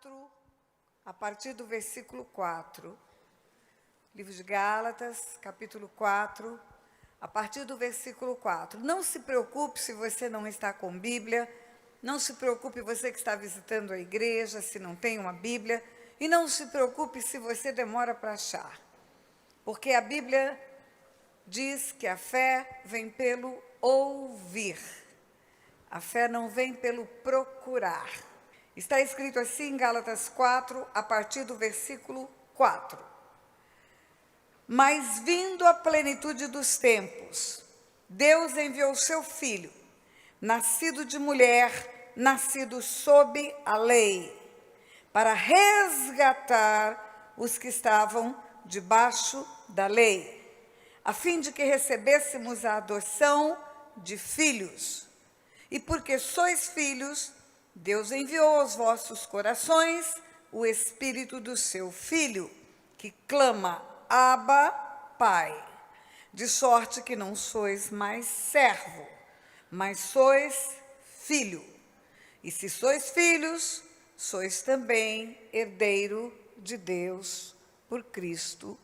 4, a partir do versículo 4. Livro de Gálatas, capítulo 4, a partir do versículo 4. Não se preocupe se você não está com Bíblia, não se preocupe você que está visitando a igreja, se não tem uma Bíblia, e não se preocupe se você demora para achar. Porque a Bíblia diz que a fé vem pelo ouvir. A fé não vem pelo procurar. Está escrito assim em Gálatas 4, a partir do versículo 4. Mas vindo a plenitude dos tempos, Deus enviou seu Filho, nascido de mulher, nascido sob a lei, para resgatar os que estavam debaixo da lei, a fim de que recebêssemos a adoção de filhos. E porque sois filhos, Deus enviou aos vossos corações o Espírito do seu Filho, que clama, Abba, Pai. De sorte que não sois mais servo, mas sois filho. E se sois filhos, sois também herdeiro de Deus por Cristo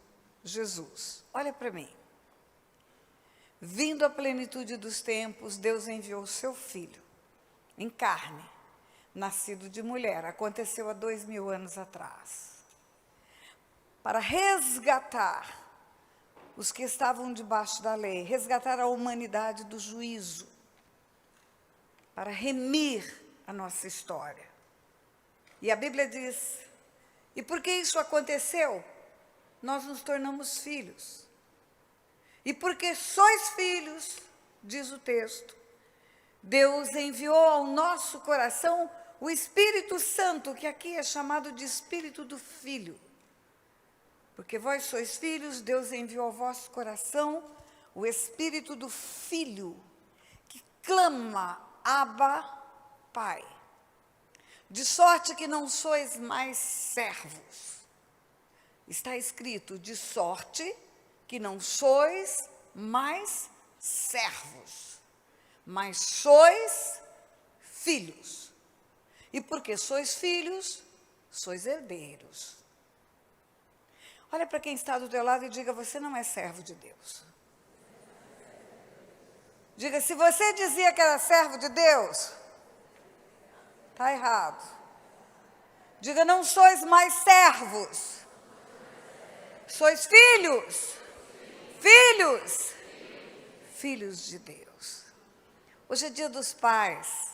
Jesus. Olha para mim. Vindo a plenitude dos tempos, Deus enviou o seu Filho, em carne, nascido de mulher, aconteceu há 2000 anos atrás, para resgatar os que estavam debaixo da lei, resgatar a humanidade do juízo, para remir a nossa história. E a Bíblia diz, e porque isso aconteceu, nós nos tornamos filhos. E porque sois filhos, diz o texto, Deus enviou ao nosso coração o Espírito Santo, que aqui é chamado de Espírito do Filho. Porque vós sois filhos, Deus enviou ao vosso coração o Espírito do Filho, que clama, Abba, Pai. De sorte que não sois mais servos. Está escrito, de sorte que não sois mais servos, mas sois filhos. E porque sois filhos, sois herdeiros. Olha para quem está do teu lado e diga, você não é servo de Deus. Diga, se você dizia que era servo de Deus, está errado. Diga, não sois mais servos, sois filhos. Filhos, filhos de Deus. Hoje é dia dos pais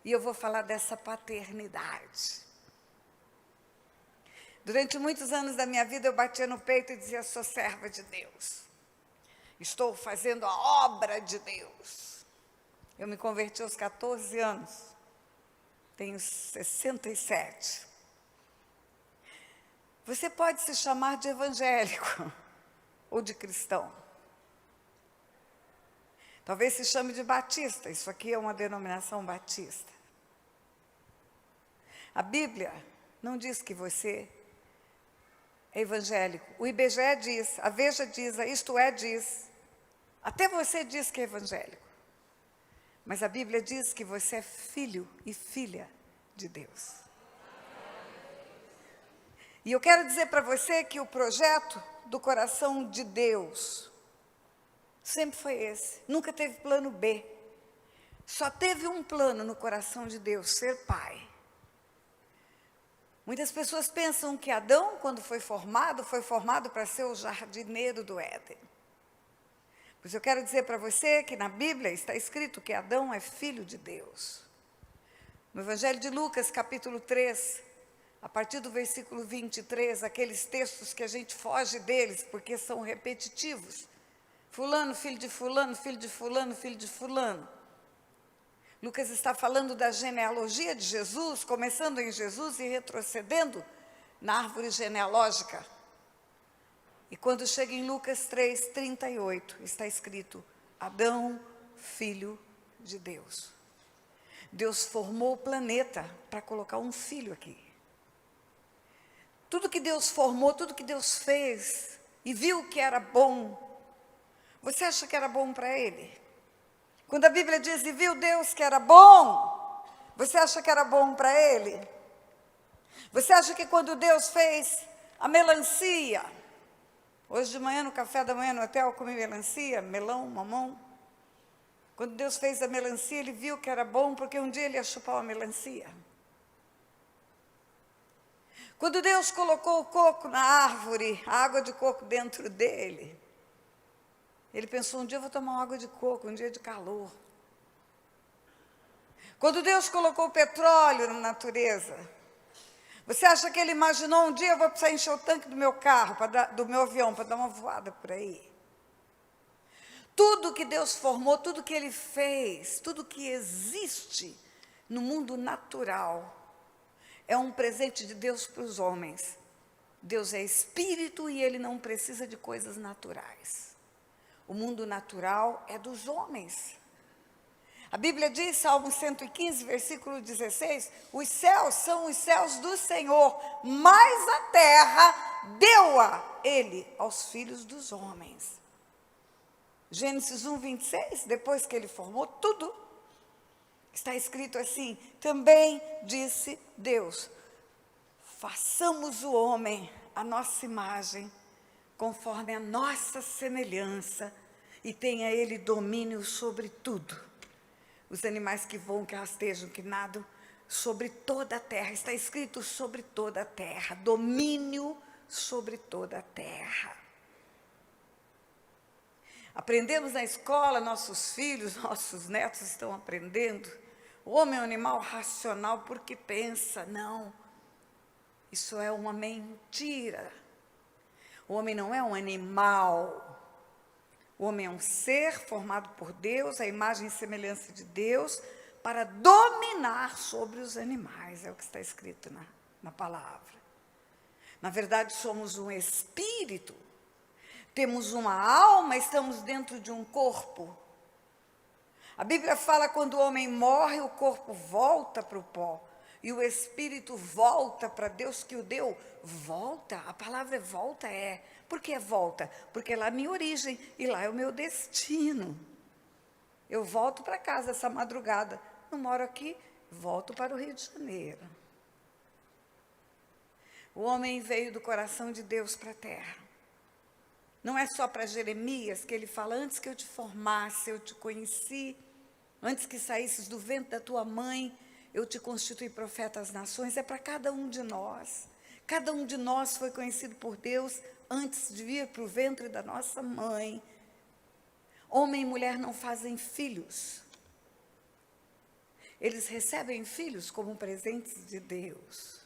e eu vou falar dessa paternidade. Durante muitos anos da minha vida eu batia no peito e dizia, sou serva de Deus. Estou fazendo a obra de Deus. Eu me converti aos 14 anos, tenho 67. Você pode se chamar de evangélico ou de cristão. Talvez se chame de batista, isso aqui é uma denominação batista. A Bíblia não diz que você é evangélico. O IBGE diz, a Veja diz, a Isto É diz, até você diz que é evangélico. Mas a Bíblia diz que você é filho e filha de Deus. E eu quero dizer para você que o projeto do coração de Deus sempre foi esse, nunca teve plano B. Só teve um plano no coração de Deus, ser pai. Muitas pessoas pensam que Adão, quando foi formado para ser o jardineiro do Éden. Pois eu quero dizer para você que na Bíblia está escrito que Adão é filho de Deus. No Evangelho de Lucas, capítulo 3, a partir do versículo 23, aqueles textos que a gente foge deles, porque são repetitivos. Fulano, filho de fulano, filho de fulano, filho de fulano. Lucas está falando da genealogia de Jesus, começando em Jesus e retrocedendo na árvore genealógica. E quando chega em Lucas 3, 38, está escrito, Adão, filho de Deus. Deus formou o planeta para colocar um filho aqui. Tudo que Deus formou, tudo que Deus fez, e viu que era bom, você acha que era bom para ele? Quando a Bíblia diz, e viu Deus que era bom, você acha que era bom para ele? Você acha que quando Deus fez a melancia, hoje de manhã no café da manhã no hotel eu comi melancia, melão, mamão. Quando Deus fez a melancia, ele viu que era bom, porque um dia ele ia chupar uma melancia. Quando Deus colocou o coco na árvore, a água de coco dentro dele, ele pensou, um dia eu vou tomar uma água de coco, um dia de calor. Quando Deus colocou o petróleo na natureza, você acha que ele imaginou, um dia eu vou precisar encher o tanque do meu carro, do meu avião, para dar uma voada por aí? Tudo que Deus formou, tudo que Ele fez, tudo que existe no mundo natural, é um presente de Deus para os homens. Deus é espírito e Ele não precisa de coisas naturais. O mundo natural é dos homens. A Bíblia diz, Salmo 115, versículo 16, os céus são os céus do Senhor, mas a terra deu-a Ele aos filhos dos homens. Gênesis 1, 26, depois que ele formou tudo, está escrito assim, também disse Deus, façamos o homem à nossa imagem, conforme a nossa semelhança, e tenha ele domínio sobre tudo. Os animais que voam, que rastejam, que nadam, sobre toda a terra, está escrito sobre toda a terra, domínio sobre toda a terra. Aprendemos na escola, nossos filhos, nossos netos estão aprendendo. O homem é um animal racional porque pensa. Não, isso é uma mentira. O homem não é um animal. O homem é um ser formado por Deus, a imagem e semelhança de Deus, para dominar sobre os animais. É o que está escrito na palavra. Na verdade, somos um espírito. Temos uma alma, estamos dentro de um corpo. A Bíblia fala quando o homem morre, o corpo volta para o pó. E o espírito volta para Deus que o deu. Volta, a palavra volta é. Por que volta? Porque lá é a minha origem e lá é o meu destino. Eu volto para casa essa madrugada. Não moro aqui, volto para o Rio de Janeiro. O homem veio do coração de Deus para a terra. Não é só para Jeremias que ele fala, antes que eu te formasse, eu te conheci, antes que saísses do ventre da tua mãe, eu te constituí profeta às nações, é para cada um de nós. Cada um de nós foi conhecido por Deus antes de vir para o ventre da nossa mãe. Homem e mulher não fazem filhos. Eles recebem filhos como presentes de Deus.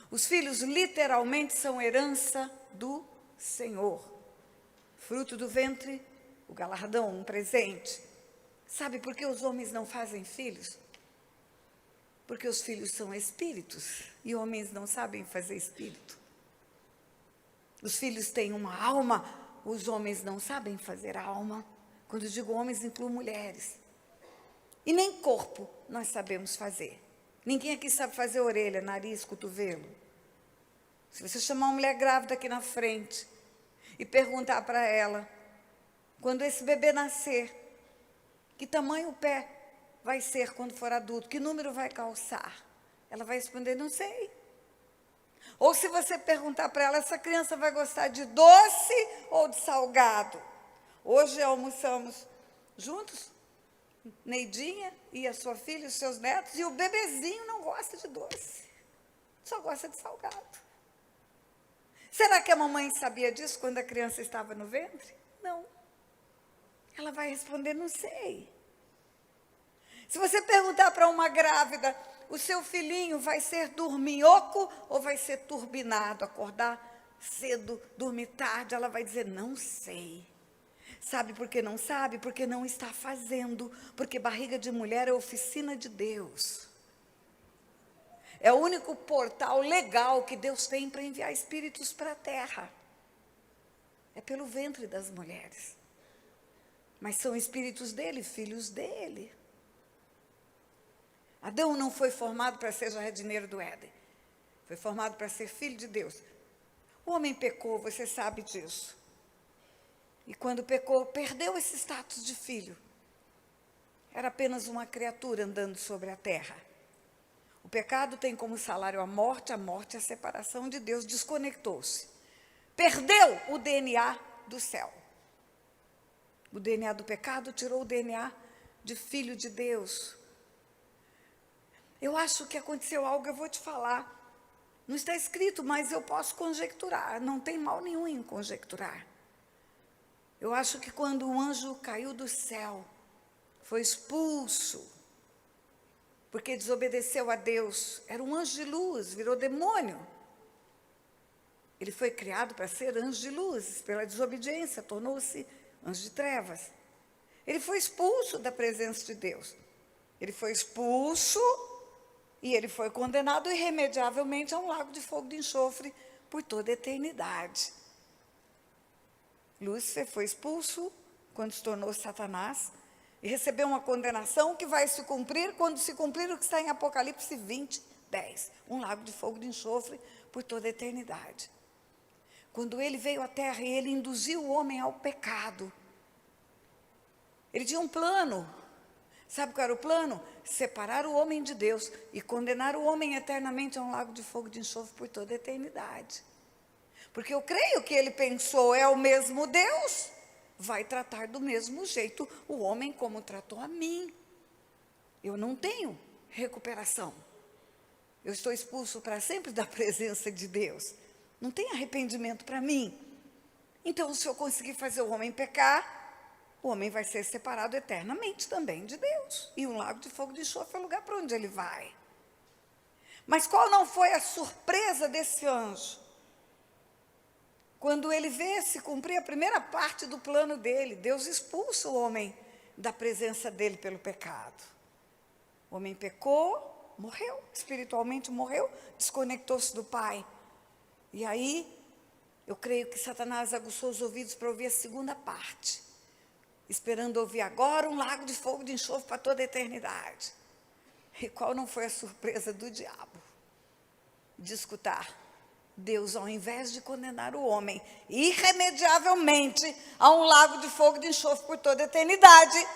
Os filhos literalmente são herança do Senhor. Fruto do ventre, o galardão, um presente. Sabe por que os homens não fazem filhos? Porque os filhos são espíritos e homens não sabem fazer espírito. Os filhos têm uma alma, os homens não sabem fazer alma. Quando digo homens, incluo mulheres. E nem corpo nós sabemos fazer. Ninguém aqui sabe fazer orelha, nariz, cotovelo. Se você chamar uma mulher grávida aqui na frente e perguntar para ela, quando esse bebê nascer, que tamanho o pé vai ser quando for adulto, que número vai calçar? Ela vai responder, não sei. Ou se você perguntar para ela, essa criança vai gostar de doce ou de salgado? Hoje almoçamos juntos, Neidinha e a sua filha, os seus netos, e o bebezinho não gosta de doce, só gosta de salgado. Será que a mamãe sabia disso quando a criança estava no ventre? Não. Ela vai responder, não sei. Se você perguntar para uma grávida, o seu filhinho vai ser dorminhoco ou vai ser turbinado, acordar cedo, dormir tarde? Ela vai dizer, não sei. Sabe por que não sabe? Porque não está fazendo. Porque barriga de mulher é oficina de Deus. É o único portal legal que Deus tem para enviar espíritos para a terra. É pelo ventre das mulheres. Mas são espíritos dele, filhos dele. Adão não foi formado para ser jardineiro do Éden. Foi formado para ser filho de Deus. O homem pecou, você sabe disso. E quando pecou, perdeu esse status de filho. Era apenas uma criatura andando sobre a terra. O pecado tem como salário a morte é a separação de Deus, desconectou-se. Perdeu o DNA do céu. O DNA do pecado tirou o DNA de filho de Deus. Eu acho que aconteceu algo, eu vou te falar. Não está escrito, mas eu posso conjecturar. Não tem mal nenhum em conjecturar. Eu acho que quando o anjo caiu do céu, foi expulso, porque desobedeceu a Deus, era um anjo de luz, virou demônio. Ele foi criado para ser anjo de luz, pela desobediência, tornou-se anjo de trevas. Ele foi expulso da presença de Deus. Ele foi expulso e ele foi condenado irremediavelmente a um lago de fogo de enxofre por toda a eternidade. Lúcifer foi expulso quando se tornou Satanás e recebeu uma condenação que vai se cumprir quando se cumprir o que está em Apocalipse 20, 10. Um lago de fogo de enxofre por toda a eternidade. Quando ele veio à terra e ele induziu o homem ao pecado, ele tinha um plano. Sabe qual era o plano? Separar o homem de Deus e condenar o homem eternamente a um lago de fogo de enxofre por toda a eternidade. Porque eu creio que ele pensou, é o mesmo Deus, vai tratar do mesmo jeito o homem como tratou a mim. Eu não tenho recuperação. Eu estou expulso para sempre da presença de Deus. Não tem arrependimento para mim. Então, se eu conseguir fazer o homem pecar, o homem vai ser separado eternamente também de Deus. E um lago de fogo de enxofre é o lugar para onde ele vai. Mas qual não foi a surpresa desse anjo? Quando ele vê se cumprir a primeira parte do plano dele, Deus expulsa o homem da presença dele pelo pecado. O homem pecou, morreu, espiritualmente morreu, desconectou-se do Pai. E aí, eu creio que Satanás aguçou os ouvidos para ouvir a segunda parte, esperando ouvir agora um lago de fogo de enxofre para toda a eternidade. E qual não foi a surpresa do diabo? De escutar Deus, ao invés de condenar o homem irremediavelmente a um lago de fogo de enxofre por toda a eternidade,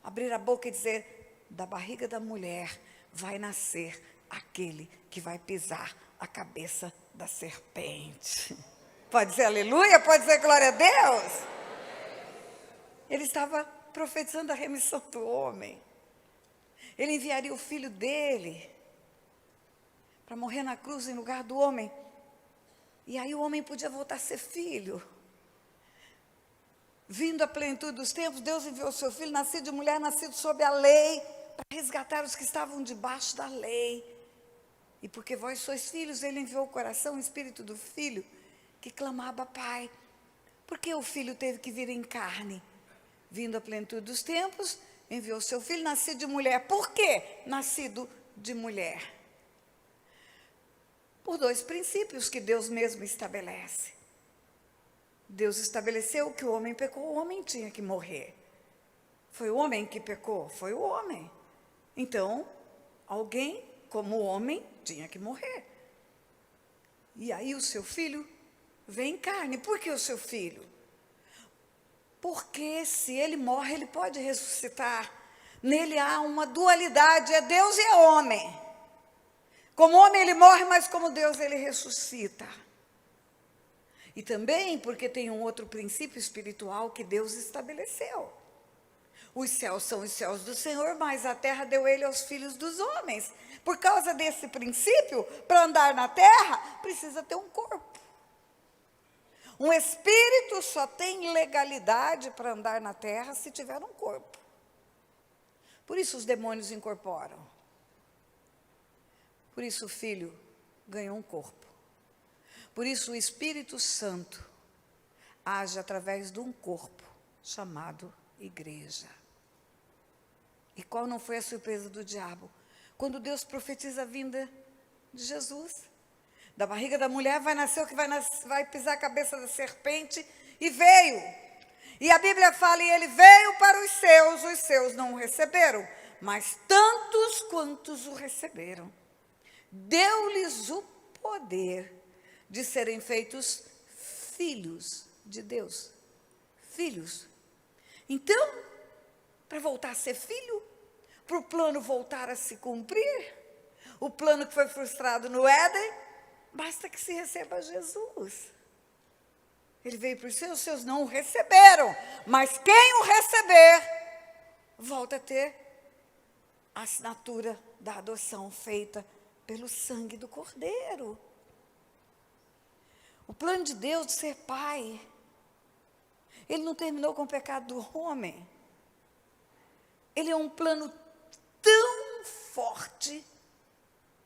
abrir a boca e dizer, da barriga da mulher vai nascer aquele que vai pisar a cabeça da serpente. Pode dizer aleluia? Pode dizer glória a Deus? Ele estava profetizando a remissão do homem. Ele enviaria o filho dele para morrer na cruz em lugar do homem. E aí o homem podia voltar a ser filho. Vindo à plenitude dos tempos, Deus enviou o seu filho, nascido de mulher, nascido sob a lei, para resgatar os que estavam debaixo da lei. E porque vós sois filhos, ele enviou o coração, o espírito do filho, que clamava Pai. Porque o filho teve que vir em carne? Vindo à plenitude dos tempos, enviou o seu filho, nascido de mulher. Por quê? Nascido de mulher. Por dois princípios que Deus mesmo estabelece. Deus estabeleceu que o homem pecou, o homem tinha que morrer. Foi o homem que pecou? Foi o homem. Então, alguém, como homem, tinha que morrer. E aí o seu filho vem em carne. Por que o seu filho? Porque se ele morre, ele pode ressuscitar. Nele há uma dualidade, é Deus e é homem. Como homem ele morre, mas como Deus ele ressuscita. E também porque tem um outro princípio espiritual que Deus estabeleceu. Os céus são os céus do Senhor, mas a terra deu ele aos filhos dos homens. Por causa desse princípio, para andar na terra, precisa ter um corpo. Um espírito só tem legalidade para andar na terra se tiver um corpo. Por isso os demônios incorporam. Por isso o Filho ganhou um corpo. Por isso o Espírito Santo age através de um corpo chamado igreja. E qual não foi a surpresa do diabo? Quando Deus profetiza a vinda de Jesus. Da barriga da mulher vai nascer o que vai pisar a cabeça da serpente. E veio. E a Bíblia fala, e ele veio para os seus não o receberam. Mas tantos quantos o receberam, deu-lhes o poder de serem feitos filhos de Deus. Filhos. Então, para voltar a ser filho, para o plano voltar a se cumprir, O plano que foi frustrado no Éden, basta que se receba Jesus. Ele veio para os seus não o receberam. Mas quem o receber, volta a ter a assinatura da adoção feita pelo sangue do Cordeiro. O plano de Deus de ser pai, ele não terminou com o pecado do homem. Ele é um plano tão forte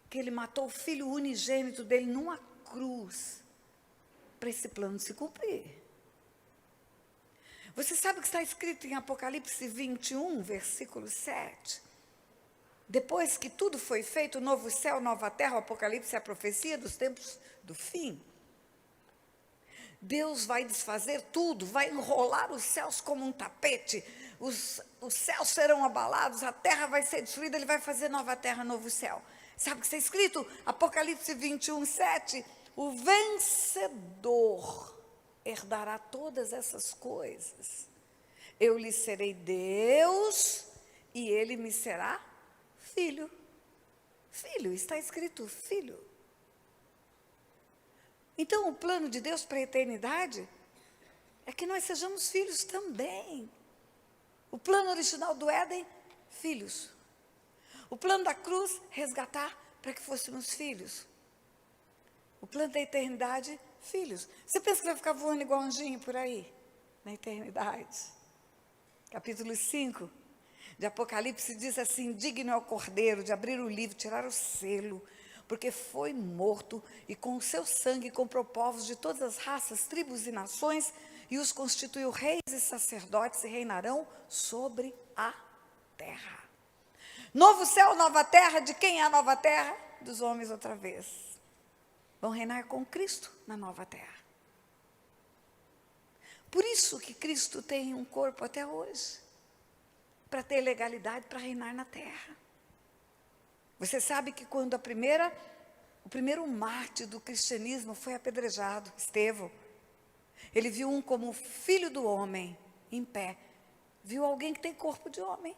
que ele matou o filho unigênito dele numa cruz para esse plano se cumprir. Você sabe o que está escrito em Apocalipse 21, versículo 7? Depois que tudo foi feito, novo céu, nova terra, o Apocalipse é a profecia dos tempos do fim. Deus vai desfazer tudo, vai enrolar os céus como um tapete, os céus serão abalados, a terra vai ser destruída, ele vai fazer nova terra, novo céu. Sabe o que está escrito? Apocalipse 21, 7, o vencedor herdará todas essas coisas. Eu lhe serei Deus e ele me será filho. Filho, está escrito filho. Então, o plano de Deus para a eternidade é que nós sejamos filhos também. O plano original do Éden, filhos. O plano da cruz, resgatar para que fôssemos filhos. O plano da eternidade, filhos. Você pensa que vai ficar voando igual anjinho por aí? Na eternidade. Capítulo 5 de Apocalipse diz assim: digno é o Cordeiro de abrir o livro, tirar o selo, porque foi morto e com o seu sangue comprou povos de todas as raças, tribos e nações e os constituiu reis e sacerdotes e reinarão sobre a terra. Novo céu, nova terra. De quem é a nova terra? Dos homens outra vez. Vão reinar com Cristo na nova terra. Por isso que Cristo tem um corpo até hoje, para ter legalidade para reinar na terra. Você sabe que quando o primeiro mártir do cristianismo foi apedrejado, Estevão, ele viu um como filho do homem, em pé. Viu alguém que tem corpo de homem.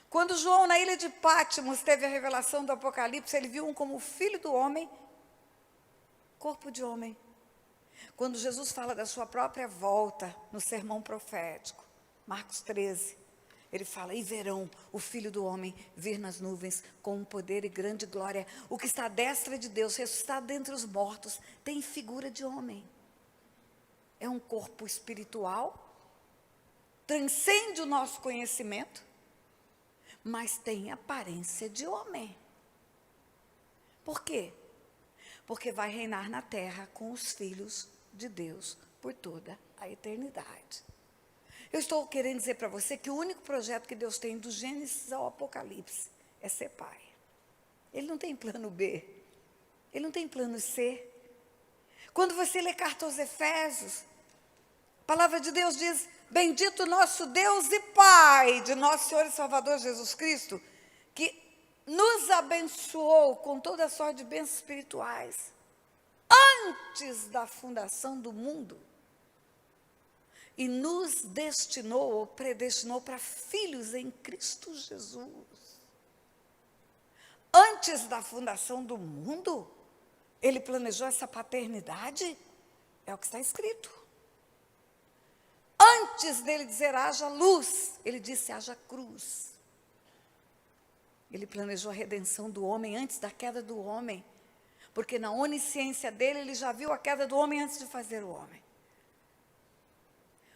Quando João, na ilha de Patmos, teve a revelação do Apocalipse, ele viu um como filho do homem, corpo de homem. Quando Jesus fala da sua própria volta, no sermão profético, Marcos 13, ele fala: e verão o Filho do Homem vir nas nuvens com um poder e grande glória. O que está à destra de Deus, ressuscitado dentre os mortos, tem figura de homem. É um corpo espiritual, transcende o nosso conhecimento, mas tem aparência de homem. Por quê? Porque vai reinar na terra com os filhos de Deus por toda a eternidade. Eu estou querendo dizer para você que o único projeto que Deus tem do Gênesis ao Apocalipse é ser pai. Ele não tem plano B. Ele não tem plano C. Quando você lê carta aos Efésios, a palavra de Deus diz: bendito nosso Deus e Pai de nosso Senhor e Salvador Jesus Cristo, que nos abençoou com toda a sorte de bênçãos espirituais, antes da fundação do mundo, e nos destinou ou predestinou para filhos em Cristo Jesus. Antes da fundação do mundo, ele planejou essa paternidade, é o que está escrito. Antes dele dizer haja luz, ele disse haja cruz. Ele planejou a redenção do homem antes da queda do homem, porque na onisciência dele, ele já viu a queda do homem antes de fazer o homem.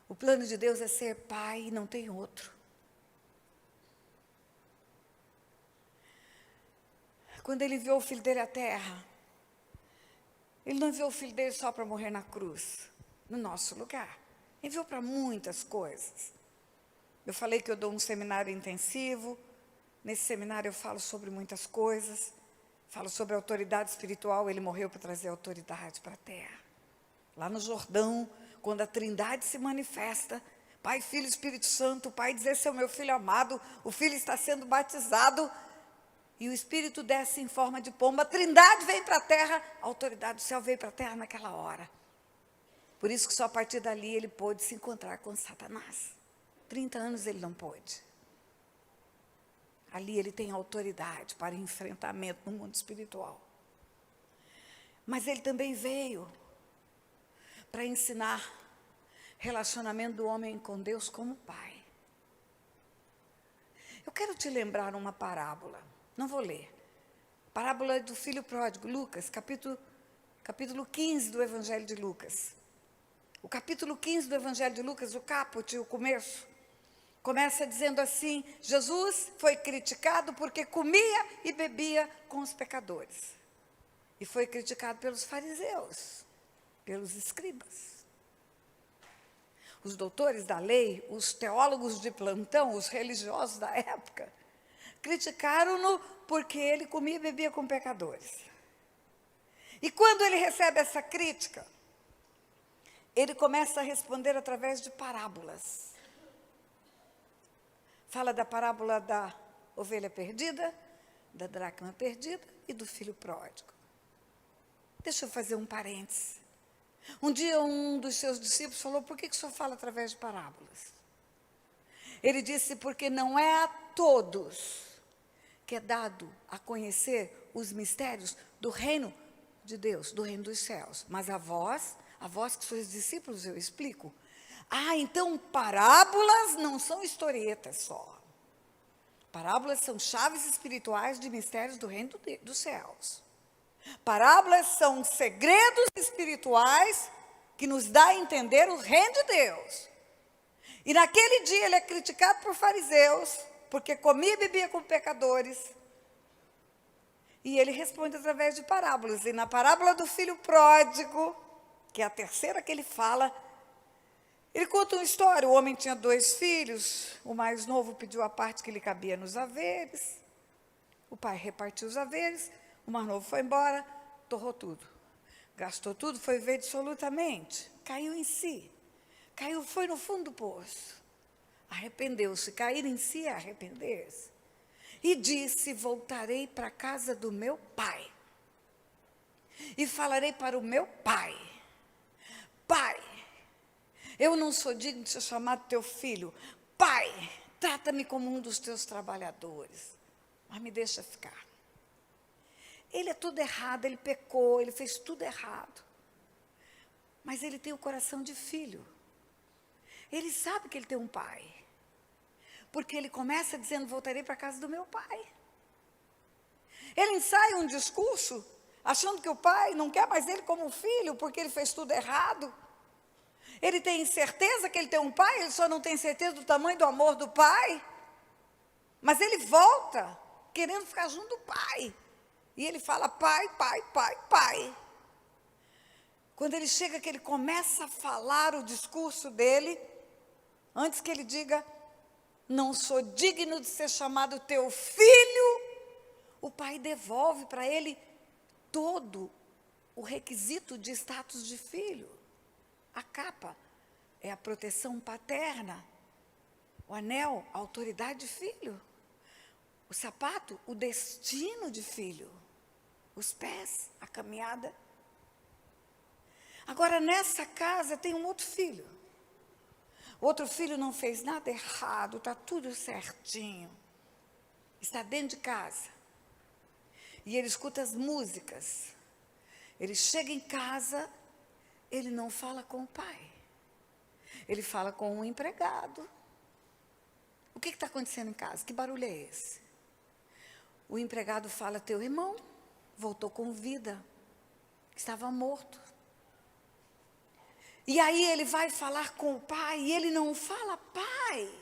O plano de Deus é ser pai e não tem outro. Quando ele enviou o filho dele à terra, ele não enviou o filho dele só para morrer na cruz, no nosso lugar. Enviou para muitas coisas. Eu falei que eu dou um seminário intensivo. Nesse seminário eu falo sobre muitas coisas. Falo sobre a autoridade espiritual. Ele morreu para trazer autoridade para a terra. Lá no Jordão, quando a Trindade se manifesta, Pai, Filho e Espírito Santo, o Pai diz: esse é o meu filho amado, o filho está sendo batizado, e o Espírito desce em forma de pomba, a Trindade vem para a terra, a autoridade do céu veio para a terra naquela hora. Por isso que só a partir dali ele pôde se encontrar com Satanás. 30 anos ele não pôde. Ali ele tem autoridade para enfrentamento no mundo espiritual. Mas ele também veio para ensinar relacionamento do homem com Deus como pai. Eu quero te lembrar uma parábola, não vou ler. Parábola do filho pródigo, Lucas, capítulo 15 do Evangelho de Lucas. O capítulo 15 do Evangelho de Lucas, o caput, o começo, começa dizendo assim: Jesus foi criticado porque comia e bebia com os pecadores. E foi criticado pelos fariseus, pelos escribas. Os doutores da lei, os teólogos de plantão, os religiosos da época, criticaram-no porque ele comia e bebia com pecadores. E quando ele recebe essa crítica, ele começa a responder através de parábolas. Fala da parábola da ovelha perdida, da dracma perdida e do filho pródigo. Deixa eu fazer um parêntese. Um dia um dos seus discípulos falou: por que o senhor fala através de parábolas? Ele disse: porque não é a todos que é dado a conhecer os mistérios do reino de Deus, do reino dos céus. Mas a vós que sois discípulos, eu explico. Então parábolas não são historietas só. Parábolas são chaves espirituais de mistérios do reino dos céus. Parábolas são segredos espirituais que nos dá a entender o reino de Deus. E naquele dia ele é criticado por fariseus, porque comia e bebia com pecadores. E ele responde através de parábolas. E na parábola do filho pródigo, que é a terceira que ele fala, ele conta uma história. O homem tinha 2 filhos, o mais novo pediu a parte que lhe cabia nos haveres. O pai repartiu os haveres, o mais novo foi embora, torrou tudo. Gastou tudo, foi ver absolutamente. Caiu em si. Foi no fundo do poço. Arrependeu-se. Cair em si é arrepender-se. E disse: voltarei para a casa do meu pai. E falarei para o meu pai: Pai, eu não sou digno de ser chamado teu filho. Pai, trata-me como um dos teus trabalhadores. Mas me deixa ficar. Ele é tudo errado, ele pecou, ele fez tudo errado. Mas ele tem o coração de filho. Ele sabe que ele tem um pai. Porque ele começa dizendo: voltarei para a casa do meu pai. Ele ensaia um discurso, achando que o pai não quer mais ele como filho, porque ele fez tudo errado. Ele tem certeza que ele tem um pai, ele só não tem certeza do tamanho do amor do pai. Mas ele volta, querendo ficar junto do pai. E ele fala: pai, pai, pai, pai. Quando ele chega, que ele começa a falar o discurso dele, antes que ele diga: não sou digno de ser chamado teu filho, o pai devolve para ele todo o requisito de status de filho. A capa é a proteção paterna, o anel, a autoridade de filho, o sapato, o destino de filho, os pés, a caminhada. Agora, nessa casa tem um outro filho. O outro filho não fez nada errado, está tudo certinho. Está dentro de casa. E ele escuta as músicas. Ele chega em casa, ele não fala com o pai. Ele fala com um empregado. O que está acontecendo em casa? Que barulho é esse? O empregado fala: teu irmão voltou com vida. Estava morto. E aí ele vai falar com o pai e ele não fala pai.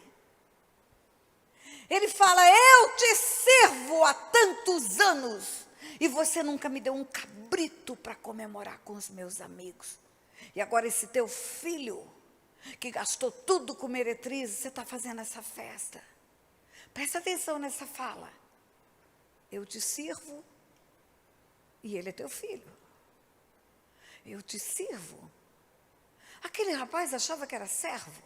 Ele fala: eu te sirvo há tantos anos e você nunca me deu um cabrito para comemorar com os meus amigos. E agora esse teu filho, que gastou tudo com meretrizes, você está fazendo essa festa. Presta atenção nessa fala. Eu te sirvo e ele é teu filho. Eu te sirvo. Aquele rapaz achava que era servo.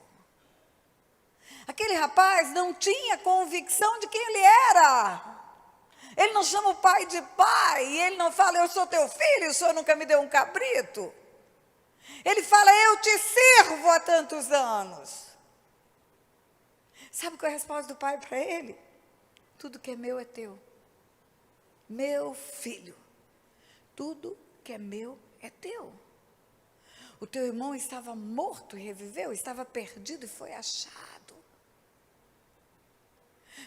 Aquele rapaz não tinha convicção de quem ele era. Ele não chama o pai de pai. E ele não fala: eu sou teu filho, o senhor nunca me deu um cabrito. Ele fala: eu te sirvo há tantos anos. Sabe qual é a resposta do pai para ele? Tudo que é meu é teu. Meu filho, tudo que é meu é teu. O teu irmão estava morto e reviveu, estava perdido e foi achado.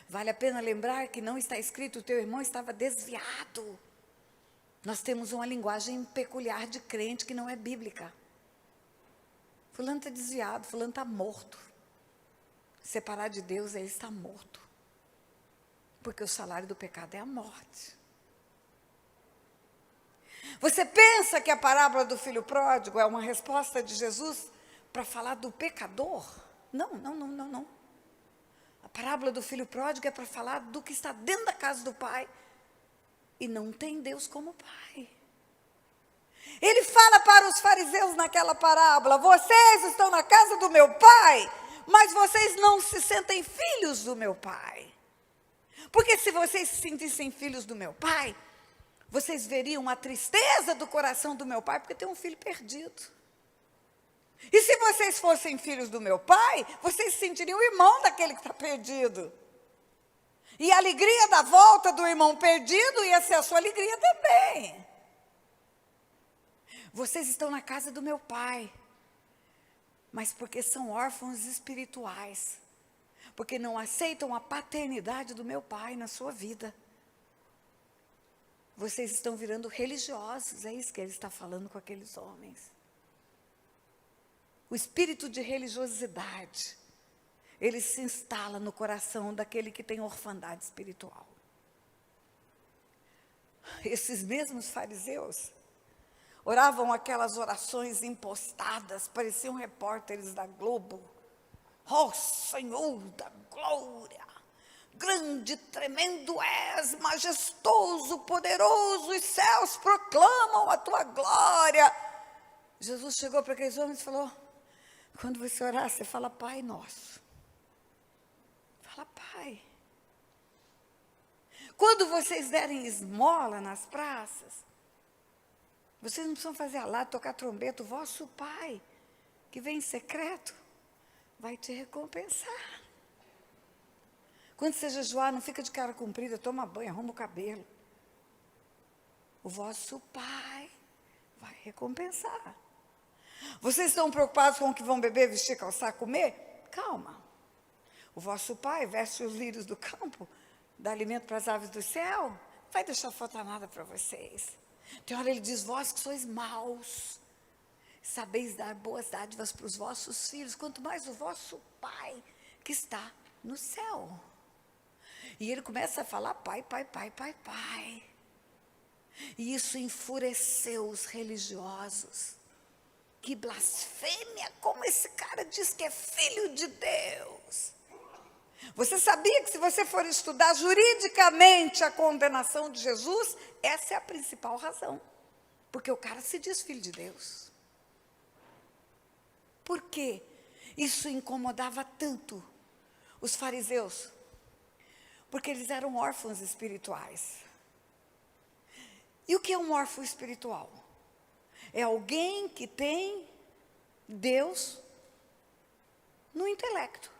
Vale a pena lembrar que não está escrito, o teu irmão estava desviado. Nós temos uma linguagem peculiar de crente que não é bíblica. Fulano está desviado, fulano está morto. Separar de Deus é estar morto. Porque o salário do pecado é a morte. Você pensa que a parábola do filho pródigo é uma resposta de Jesus para falar do pecador? Não, não, não, não, não. A parábola do filho pródigo é para falar do que está dentro da casa do pai e não tem Deus como pai. Ele fala para os fariseus naquela parábola: vocês estão na casa do meu pai, mas vocês não se sentem filhos do meu pai. Porque se vocês se sentissem filhos do meu pai, vocês veriam a tristeza do coração do meu pai, porque tem um filho perdido. E se vocês fossem filhos do meu pai, vocês se sentiriam irmão daquele que está perdido. E a alegria da volta do irmão perdido ia ser a sua alegria também. Vocês estão na casa do meu pai, mas porque são órfãos espirituais, porque não aceitam a paternidade do meu pai na sua vida. Vocês estão virando religiosos, é isso que ele está falando com aqueles homens. O espírito de religiosidade, ele se instala no coração daquele que tem orfandade espiritual. Esses mesmos fariseus oravam aquelas orações impostadas, pareciam repórteres da Globo. Ó Senhor da glória! Grande, tremendo és, majestoso, poderoso, os céus proclamam a tua glória. Jesus chegou para aqueles homens e falou: quando você orar, você fala Pai Nosso. Fala Pai. Quando vocês derem esmola nas praças, vocês não precisam fazer alarde, tocar trombeta. O vosso Pai, que vem em secreto, vai te recompensar. Quando você jejuar, não fica de cara comprida, toma banho, arruma o cabelo. O vosso Pai vai recompensar. Vocês estão preocupados com o que vão beber, vestir, calçar, comer? Calma. O vosso Pai veste os lírios do campo, dá alimento para as aves do céu, não vai deixar faltar nada para vocês. Tem hora ele diz: vós que sois maus, sabeis dar boas dádivas para os vossos filhos, quanto mais o vosso Pai que está no céu. E ele começa a falar pai, pai, pai, pai, pai. E isso enfureceu os religiosos. Que blasfêmia, como esse cara diz que é filho de Deus. Você sabia que se você for estudar juridicamente a condenação de Jesus, essa é a principal razão. Porque o cara se diz filho de Deus. Por que isso incomodava tanto os fariseus? Porque eles eram órfãos espirituais. E o que é um órfão espiritual? É alguém que tem Deus no intelecto,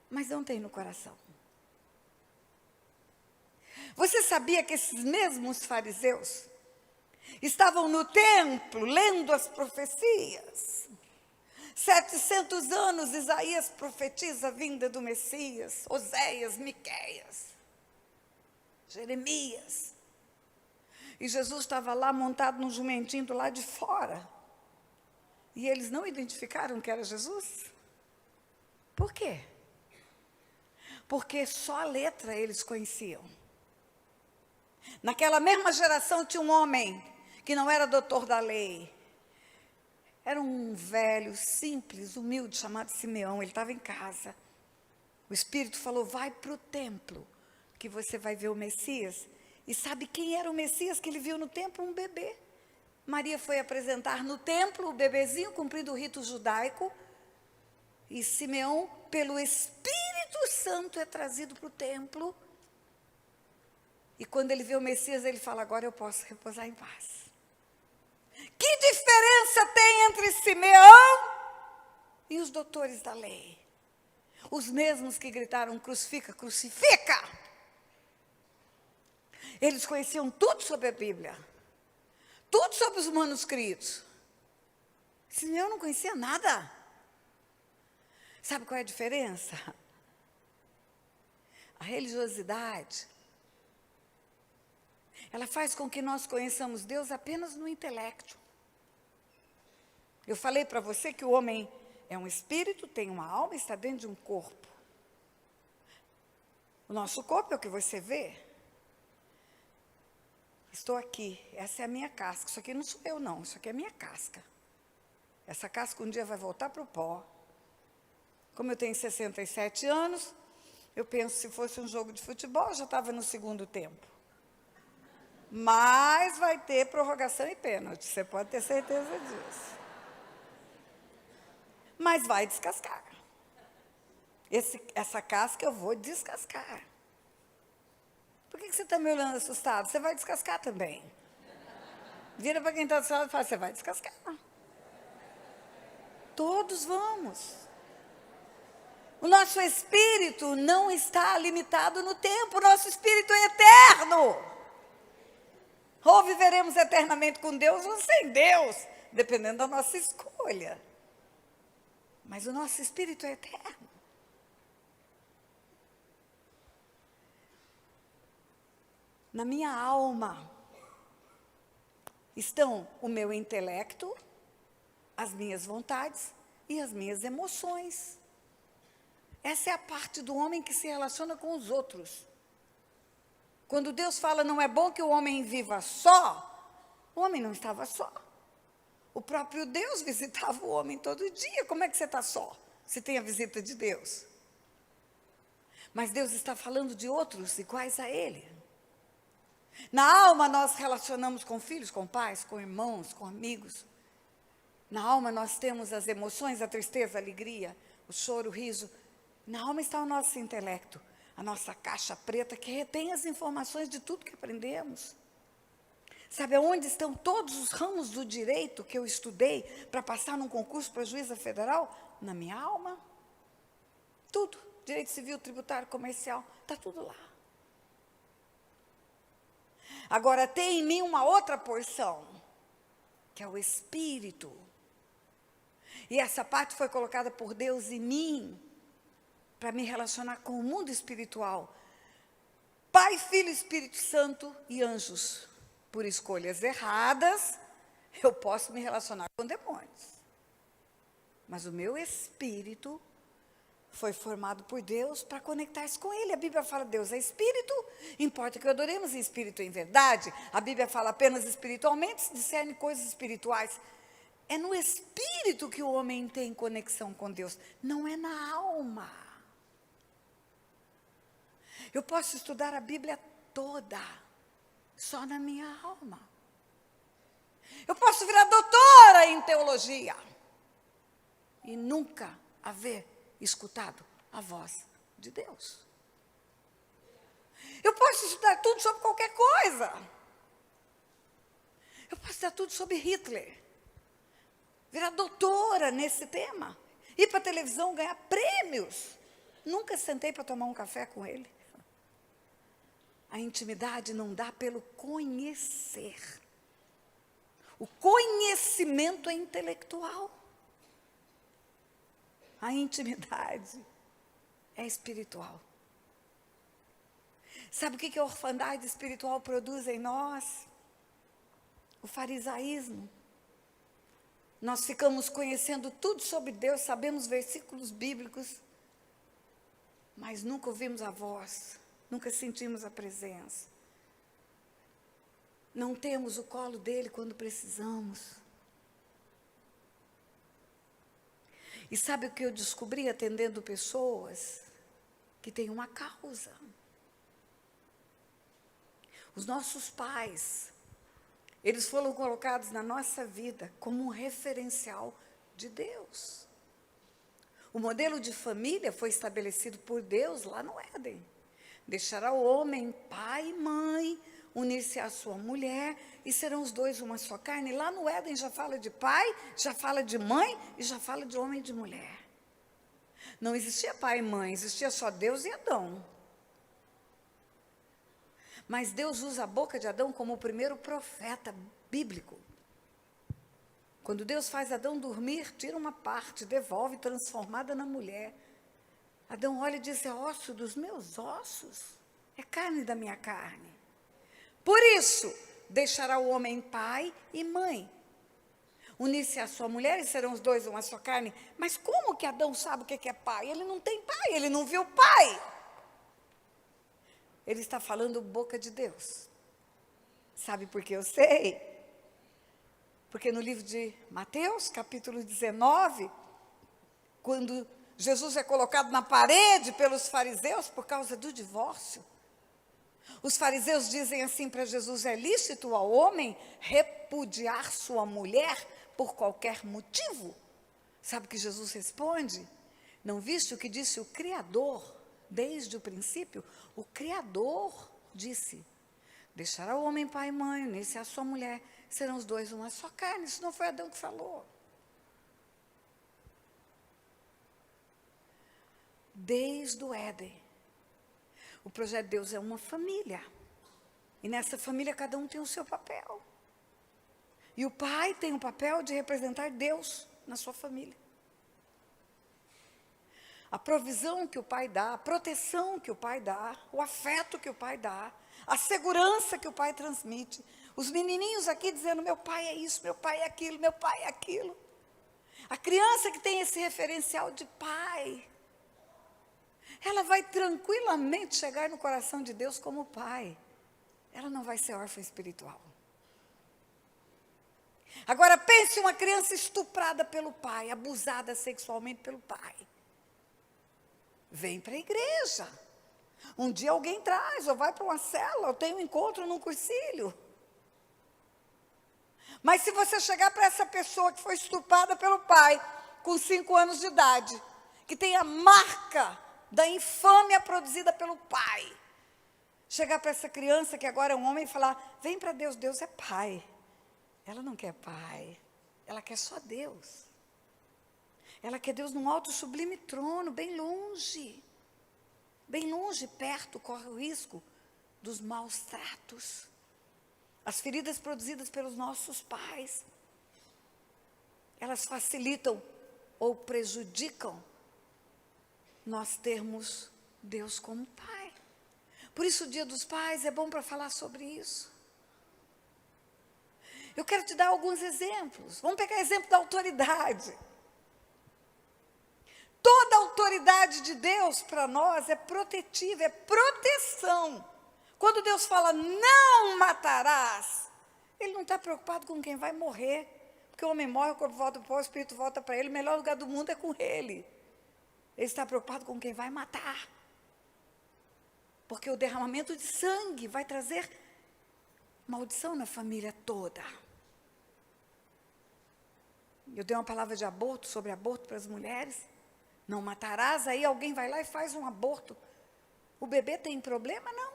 mas não tem no coração. Você sabia que esses mesmos fariseus estavam no templo lendo as profecias? 700 anos Isaías profetiza a vinda do Messias, Oséias, Miqueias, Jeremias. E Jesus estava lá montado num jumentinho do lado de fora. E eles não identificaram que era Jesus? Por quê? Porque só a letra eles conheciam. Naquela mesma geração tinha um homem que não era doutor da lei. Era um velho, simples, humilde, chamado Simeão. Ele estava em casa. O Espírito falou: vai para o templo, que você vai ver o Messias. E sabe quem era o Messias que ele viu no templo? Um bebê. Maria foi apresentar no templo o bebezinho, cumprindo o rito judaico. E Simeão, pelo Espírito Santo, é trazido para o templo. E quando ele vê o Messias, ele fala: agora eu posso repousar em paz. Que diferença tem entre Simeão e os doutores da lei? Os mesmos que gritaram, crucifica, crucifica. Eles conheciam tudo sobre a Bíblia. Tudo sobre os manuscritos. Eu não conhecia nada. Sabe qual é a diferença? A religiosidade, ela faz com que nós conheçamos Deus apenas no intelecto. Eu falei para você que o homem é um espírito, tem uma alma e está dentro de um corpo. O nosso corpo é o que você vê. Estou aqui, essa é a minha casca. Isso aqui não sou eu, não, isso aqui é a minha casca. Essa casca um dia vai voltar para o pó. Como eu tenho 67 anos, eu penso, se fosse um jogo de futebol, eu já estava no segundo tempo. Mas vai ter prorrogação e pênalti, você pode ter certeza disso. Mas vai descascar. Essa casca eu vou descascar. Por que você está me olhando assustado? Você vai descascar também. Vira para quem está do seu lado e fala, você vai descascar. Todos vamos. O nosso espírito não está limitado no tempo, o nosso espírito é eterno. Ou viveremos eternamente com Deus ou sem Deus, dependendo da nossa escolha. Mas o nosso espírito é eterno. Na minha alma estão o meu intelecto, as minhas vontades e as minhas emoções. Essa é a parte do homem que se relaciona com os outros. Quando Deus fala, não é bom que o homem viva só, o homem não estava só. O próprio Deus visitava o homem todo dia. Como é que você está só, se tem a visita de Deus? Mas Deus está falando de outros iguais a Ele. Na alma nós relacionamos com filhos, com pais, com irmãos, com amigos. Na alma nós temos as emoções, a tristeza, a alegria, o choro, o riso. Na alma está o nosso intelecto, a nossa caixa preta que retém as informações de tudo que aprendemos. Sabe aonde estão todos os ramos do direito que eu estudei para passar num concurso para juíza federal? Na minha alma. Tudo. Direito civil, tributário, comercial, está tudo lá. Agora tem em mim uma outra porção, que é o Espírito. E essa parte foi colocada por Deus em mim, para me relacionar com o mundo espiritual. Pai, Filho, Espírito Santo e anjos. Por escolhas erradas, eu posso me relacionar com demônios. Mas o meu espírito foi formado por Deus para conectar-se com Ele. A Bíblia fala, Deus é espírito, importa que o adoremos em espírito e em verdade. A Bíblia fala apenas espiritualmente, se discerne coisas espirituais. É no espírito que o homem tem conexão com Deus, não é na alma. Eu posso estudar a Bíblia toda, só na minha alma. Eu posso virar doutora em teologia e nunca haver escutado a voz de Deus. Eu posso estudar tudo sobre qualquer coisa. Eu posso estudar tudo sobre Hitler, virar doutora nesse tema, ir para a televisão, ganhar prêmios. Nunca sentei para tomar um café com ele. A intimidade não dá pelo conhecer. O conhecimento é intelectual. A intimidade é espiritual. Sabe o que a orfandade espiritual produz em nós? O farisaísmo. Nós ficamos conhecendo tudo sobre Deus, sabemos versículos bíblicos, mas nunca ouvimos a voz, nunca sentimos a presença. Não temos o colo dele quando precisamos. E sabe o que eu descobri atendendo pessoas? Que tem uma causa. Os nossos pais, eles foram colocados na nossa vida como um referencial de Deus. O modelo de família foi estabelecido por Deus lá no Éden. Deixará o homem pai e mãe, unir-se à sua mulher, e serão os dois uma só carne. Lá no Éden já fala de pai, já fala de mãe, e já fala de homem e de mulher. Não existia pai e mãe, existia só Deus e Adão. Mas Deus usa a boca de Adão como o primeiro profeta bíblico. Quando Deus faz Adão dormir, tira uma parte, devolve, transformada na mulher. Adão olha e diz, é osso dos meus ossos, é carne da minha carne. Por isso, deixará o homem pai e mãe, unir-se à sua mulher e serão os dois uma só carne. Mas como que Adão sabe o que é pai? Ele não tem pai, ele não viu pai. Ele está falando boca de Deus. Sabe por que eu sei? Porque no livro de Mateus, capítulo 19, quando Jesus é colocado na parede pelos fariseus por causa do divórcio, os fariseus dizem assim para Jesus, é lícito ao homem repudiar sua mulher por qualquer motivo? Sabe o que Jesus responde? Não viste o que disse o Criador? Desde o princípio, o Criador disse, deixará o homem pai e mãe, unir-se à sua mulher, serão os dois uma só carne. Isso não foi Adão que falou. Desde o Éden, o projeto de Deus é uma família. E nessa família cada um tem o seu papel. E o pai tem o papel de representar Deus na sua família. A provisão que o pai dá, a proteção que o pai dá, o afeto que o pai dá, a segurança que o pai transmite. Os menininhos aqui dizendo, meu pai é isso, meu pai é aquilo, meu pai é aquilo. A criança que tem esse referencial de pai, ela vai tranquilamente chegar no coração de Deus como pai. Ela não vai ser órfã espiritual. Agora pense uma criança estuprada pelo pai, abusada sexualmente pelo pai. Vem para a igreja. Um dia alguém traz, ou vai para uma cela, ou tem um encontro num cursilho. Mas se você chegar para essa pessoa que foi estuprada pelo pai, com 5 anos de idade, que tem a marca da infâmia produzida pelo pai, chegar para essa criança que agora é um homem e falar, vem para Deus, Deus é pai. Ela não quer pai, ela quer só Deus. Ela quer Deus num alto sublime trono, bem longe, perto, corre o risco dos maus tratos, as feridas produzidas pelos nossos pais, elas facilitam ou prejudicam nós termos Deus como pai. Por isso o Dia dos Pais é bom para falar sobre isso. Eu quero te dar alguns exemplos. Vamos pegar exemplo da autoridade. Toda a autoridade de Deus para nós é protetiva, é proteção. Quando Deus fala, não matarás, Ele não está preocupado com quem vai morrer. Porque o homem morre, o corpo volta para o pó, o espírito volta para Ele, o melhor lugar do mundo é com Ele. Ele está preocupado com quem vai matar. Porque o derramamento de sangue vai trazer maldição na família toda. Eu dei uma palavra de aborto, sobre aborto para as mulheres. Não matarás, aí alguém vai lá e faz um aborto. O bebê tem problema? Não.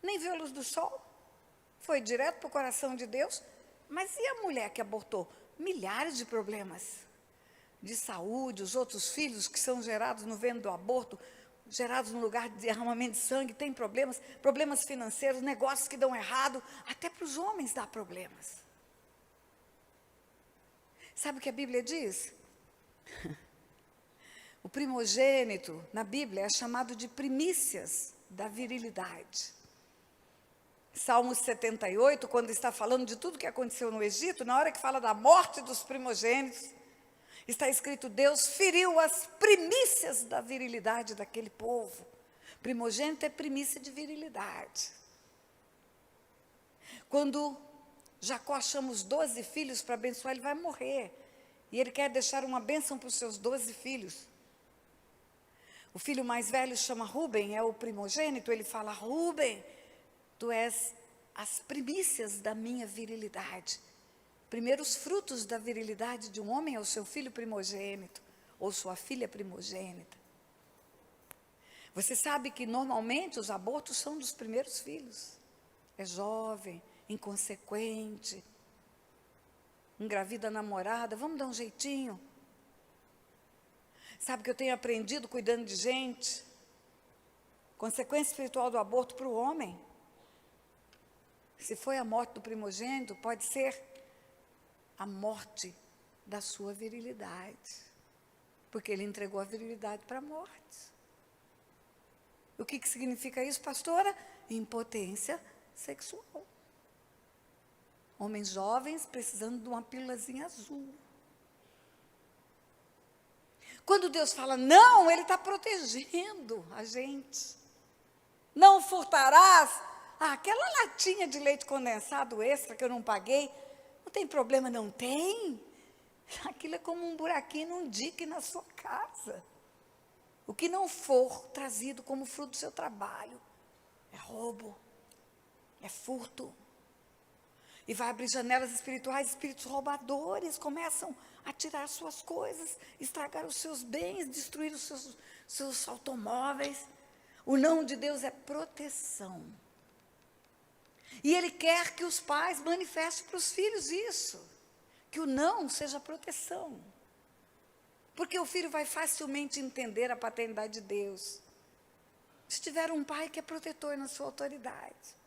Nem viu a luz do sol. Foi direto para o coração de Deus. Mas e a mulher que abortou? Milhares de problemas de saúde, os outros filhos que são gerados no ventre do aborto, gerados no lugar de derramamento de sangue, tem problemas financeiros, negócios que dão errado, até para os homens dá problemas. Sabe o que a Bíblia diz? O primogênito, na Bíblia, é chamado de primícias da virilidade. Salmo 78, quando está falando de tudo que aconteceu no Egito, na hora que fala da morte dos primogênitos, está escrito, Deus feriu as primícias da virilidade daquele povo. Primogênito é primícia de virilidade. Quando Jacó chama os 12 filhos para abençoar, ele vai morrer. E ele quer deixar uma bênção para os seus 12 filhos. O filho mais velho chama Rúben, é o primogênito, ele fala, Rúben, tu és as primícias da minha virilidade. Primeiros frutos da virilidade de um homem é o seu filho primogênito, ou sua filha primogênita. Você sabe que normalmente os abortos são dos primeiros filhos. É jovem, inconsequente, engravida a namorada, vamos dar um jeitinho. Sabe o que eu tenho aprendido cuidando de gente? Consequência espiritual do aborto para o homem. Se foi a morte do primogênito, pode ser a morte da sua virilidade. Porque ele entregou a virilidade para a morte. O que significa isso, pastora? Impotência sexual. Homens jovens precisando de uma pílulazinha azul. Quando Deus fala não, Ele está protegendo a gente. Não furtarás. Aquela latinha de leite condensado extra que eu não paguei, não tem problema, não tem. Aquilo é como um buraquinho num dique na sua casa. O que não for trazido como fruto do seu trabalho é roubo, é furto. E vai abrir janelas espirituais, espíritos roubadores começam a tirar suas coisas, estragar os seus bens, destruir os seus automóveis. O não de Deus é proteção. E Ele quer que os pais manifestem para os filhos isso, que o não seja proteção. Porque o filho vai facilmente entender a paternidade de Deus. Se tiver um pai que é protetor na sua autoridade.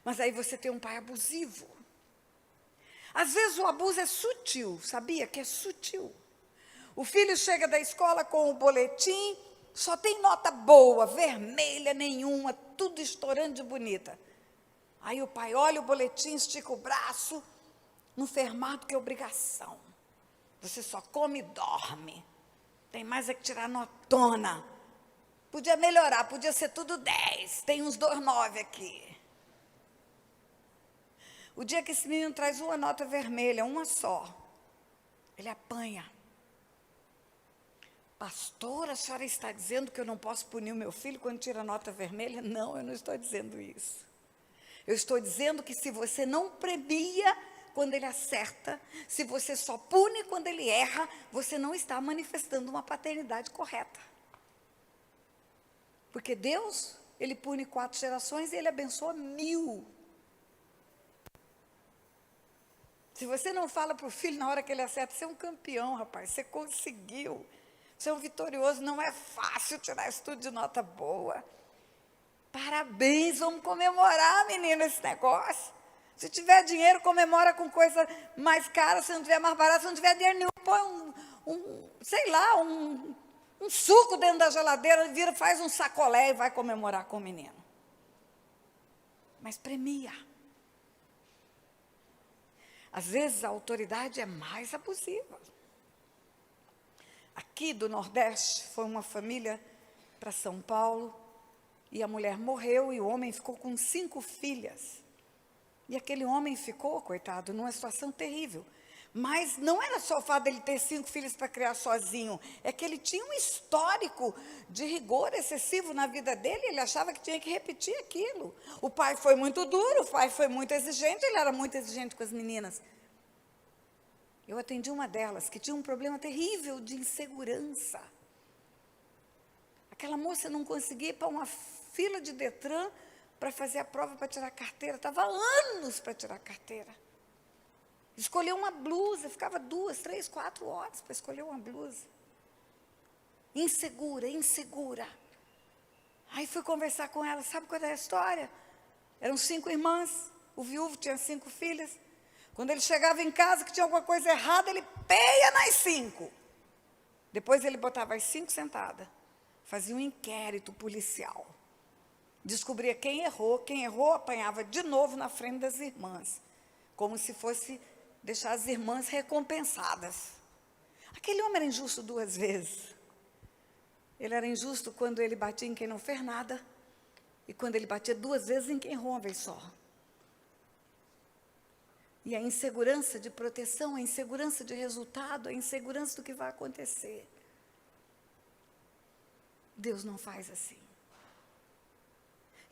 Mas aí você tem um pai abusivo. Às vezes o abuso é sutil, sabia que é sutil? O filho chega da escola com o boletim, só tem nota boa, vermelha nenhuma, tudo estourando de bonita. Aí o pai olha o boletim, estica o braço, não fez mais do que obrigação. Você só come e dorme. Tem mais é que tirar notona. Podia melhorar, podia ser tudo 10. Tem uns 2 9 aqui. O dia que esse menino traz uma nota vermelha, uma só, ele apanha. Pastora, a senhora está dizendo que eu não posso punir o meu filho quando tira nota vermelha? Não, eu não estou dizendo isso. Eu estou dizendo que se você não premia quando ele acerta, se você só pune quando ele erra, você não está manifestando uma paternidade correta. Porque Deus, Ele pune 4 gerações e Ele abençoa 1000. Se você não fala para o filho na hora que ele acerta, você é um campeão, rapaz, você conseguiu. Você é um vitorioso, não é fácil tirar isso tudo de nota boa. Parabéns, vamos comemorar, menina, esse negócio. Se tiver dinheiro, comemora com coisa mais cara. Se não tiver mais barato, se não tiver dinheiro nenhum, põe um suco dentro da geladeira, vira, faz um sacolé e vai comemorar com o menino. Mas premia. Às vezes a autoridade é mais abusiva. Aqui do Nordeste, foi uma família para São Paulo, e a mulher morreu e o homem ficou com 5 filhas. E aquele homem ficou, coitado, numa situação terrível. Mas não era só o fato dele ter 5 filhos para criar sozinho, é que ele tinha um histórico de rigor excessivo na vida dele, ele achava que tinha que repetir aquilo. O pai foi muito duro, o pai foi muito exigente, ele era muito exigente com as meninas. Eu atendi uma delas que tinha um problema terrível de insegurança. Aquela moça não conseguia ir para uma fila de Detran para fazer a prova para tirar a carteira. Estava anos para tirar a carteira. Escolheu uma blusa, ficava 2, 3, 4 horas para escolher uma blusa. Insegura, insegura. Aí fui conversar com ela, sabe qual é a história? Eram 5 irmãs, o viúvo tinha 5 filhas. Quando ele chegava em casa que tinha alguma coisa errada, ele peia nas 5. Depois ele botava as 5 sentadas. Fazia um inquérito policial. Descobria quem errou apanhava de novo na frente das irmãs. Como se fosse deixar as irmãs recompensadas. Aquele homem era injusto 2 vezes. Ele era injusto quando ele batia em quem não fez nada. E quando ele batia 2 vezes em quem errou uma vez só. E a insegurança de proteção, a insegurança de resultado, a insegurança do que vai acontecer. Deus não faz assim.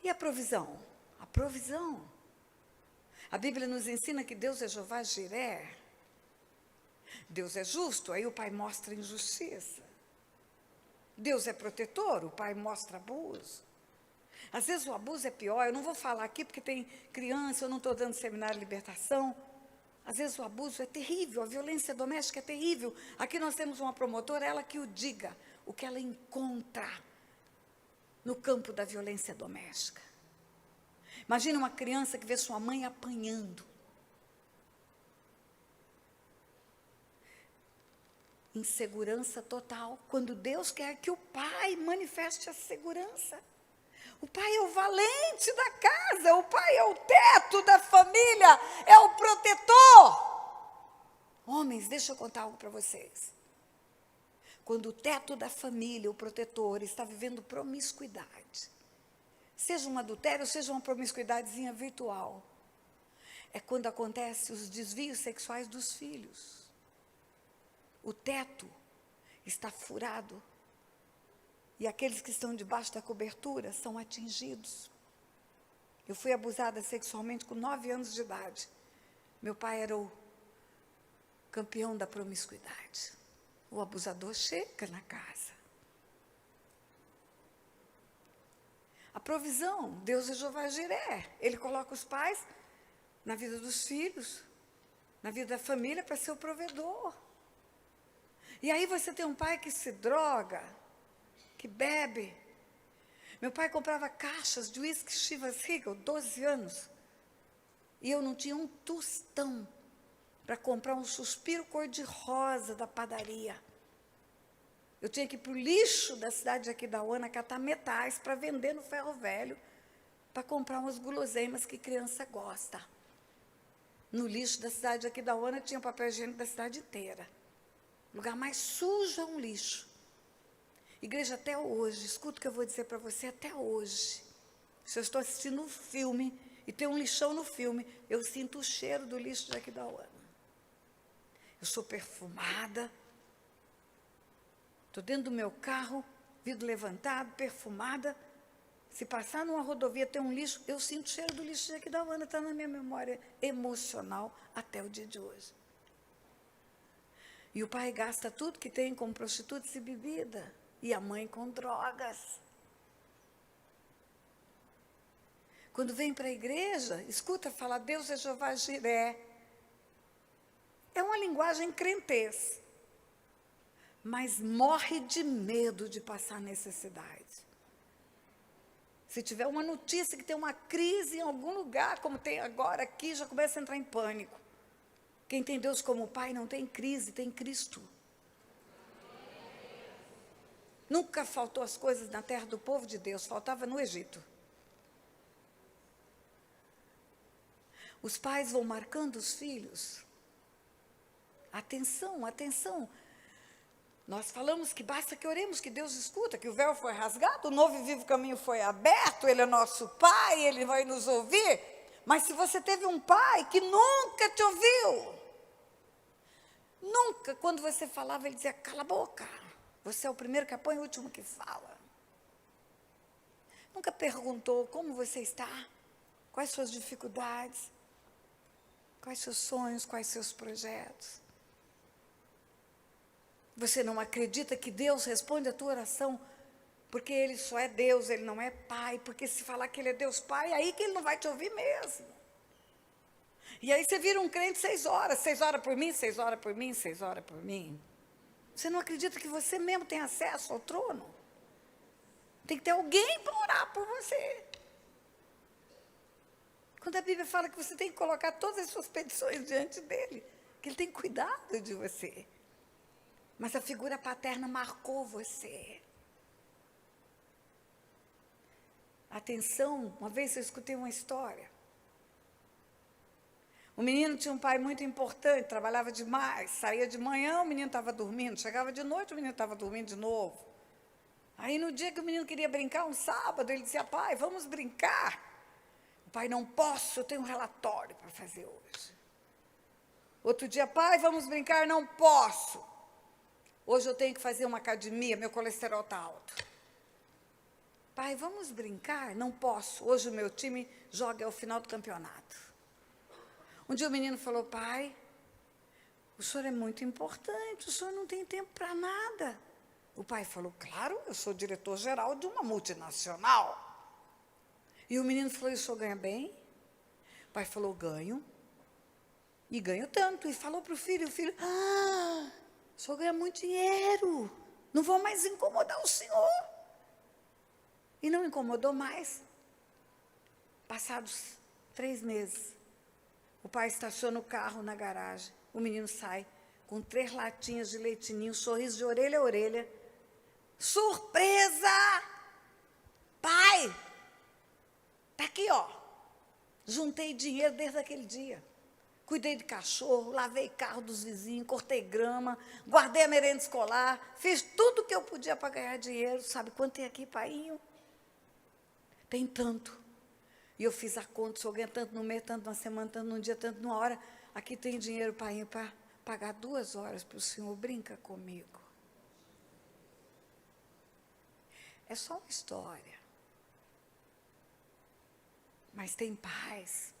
E a provisão? A provisão. A Bíblia nos ensina que Deus é Jeová Jiré. Deus é justo, aí o Pai mostra injustiça. Deus é protetor, o Pai mostra abuso. Às vezes o abuso é pior, eu não vou falar aqui porque tem criança, eu não estou dando seminário de libertação, Às vezes o abuso é terrível, a violência doméstica é terrível. Aqui nós temos uma promotora, ela que o diga, o que ela encontra no campo da violência doméstica. Imagina uma criança que vê sua mãe apanhando. Insegurança total, quando Deus quer que o pai manifeste a segurança. O pai é o valente da casa, o pai é o teto da família, é o protetor. Homens, deixa eu contar algo para vocês. Quando o teto da família, o protetor, está vivendo promiscuidade, seja um adultério, seja uma promiscuidadezinha virtual, é quando acontecem os desvios sexuais dos filhos. O teto está furado e aqueles que estão debaixo da cobertura são atingidos. Eu fui abusada sexualmente com 9 anos de idade. Meu pai era o campeão da promiscuidade. O abusador chega na casa. A provisão, Deus é Jeová Jiré. Ele coloca os pais na vida dos filhos, na vida da família, para ser o provedor. E aí você tem um pai que se droga, que bebe. Meu pai comprava caixas de uísque Chivas Regal, 12 anos. E eu não tinha um tostão para comprar um suspiro cor-de-rosa da padaria. Eu tinha que ir para o lixo da cidade de Aquidauana catar metais para vender no ferro velho, para comprar umas guloseimas que criança gosta. No lixo da cidade de Aquidauana tinha papel higiênico da cidade inteira. O lugar mais sujo é um lixo. Igreja, até hoje, escuta o que eu vou dizer para você, até hoje, se eu estou assistindo um filme e tem um lixão no filme, eu sinto o cheiro do lixo de Aquidauana. Eu sou perfumada, estou dentro do meu carro, vidro levantado, perfumada. Se passar numa rodovia tem um lixo, eu sinto o cheiro do lixo de Aquidauana, está na minha memória emocional até o dia de hoje. E o pai gasta tudo que tem com prostitutas e bebida. E a mãe com drogas. Quando vem para a igreja, escuta falar, Deus é Jeová Jiré. É uma linguagem crentez. Mas morre de medo de passar necessidade. Se tiver uma notícia que tem uma crise em algum lugar, como tem agora aqui, já começa a entrar em pânico. Quem tem Deus como Pai não tem crise, tem Cristo. Nunca faltou as coisas na terra do povo de Deus, faltava no Egito. Os pais vão marcando os filhos. Atenção, atenção. Nós falamos que basta que oremos, que Deus escuta, que o véu foi rasgado, o novo e vivo caminho foi aberto, Ele é nosso Pai, Ele vai nos ouvir. Mas se você teve um pai que nunca te ouviu, nunca, quando você falava, ele dizia, cala a boca, você é o primeiro que apanha e o último que fala. Nunca perguntou como você está, quais suas dificuldades, quais seus sonhos, quais seus projetos. Você não acredita que Deus responde a tua oração, porque Ele só é Deus, Ele não é Pai, porque se falar que Ele é Deus Pai, é aí que Ele não vai te ouvir mesmo. E aí você vira um crente 6 horas, 6 horas por mim, 6 horas por mim, 6 horas por mim. Você não acredita que você mesmo tem acesso ao trono? Tem que ter alguém para orar por você. Quando a Bíblia fala que você tem que colocar todas as suas petições diante dEle, que Ele tem cuidado de você. Mas a figura paterna marcou você. Atenção, uma vez eu escutei uma história. O menino tinha um pai muito importante, trabalhava demais, saía de manhã, o menino estava dormindo, chegava de noite, o menino estava dormindo de novo. Aí no dia que o menino queria brincar, um sábado, ele dizia, pai, vamos brincar. O pai, não posso, eu tenho um relatório para fazer hoje. Outro dia, pai, vamos brincar, não posso. Hoje eu tenho que fazer uma academia, meu colesterol está alto. Pai, vamos brincar? Não posso. Hoje o meu time joga ao final do campeonato. Um dia o menino falou, pai, o senhor é muito importante, o senhor não tem tempo para nada. O pai falou, claro, eu sou diretor-geral de uma multinacional. E o menino falou, e o senhor ganha bem? O pai falou, ganho. E ganho tanto. E falou para o filho, o senhor ganha muito dinheiro. Não vou mais incomodar o senhor. E não incomodou mais. Passados 3 meses, o pai estaciona o carro na garagem. O menino sai com 3 latinhas de leite ninho, sorriso de orelha a orelha. Surpresa! Pai, tá aqui, ó. Juntei dinheiro desde aquele dia. Cuidei de cachorro, lavei carro dos vizinhos, cortei grama, guardei a merenda escolar, fiz tudo o que eu podia para ganhar dinheiro. Sabe quanto tem aqui, paiinho? Tem tanto. E eu fiz a conta, se eu ganho tanto no mês, tanto na semana, tanto num dia, tanto numa hora. Aqui tem dinheiro, paiinho, para pagar 2 horas para o senhor. Brinca comigo. É só uma história. Mas tem pais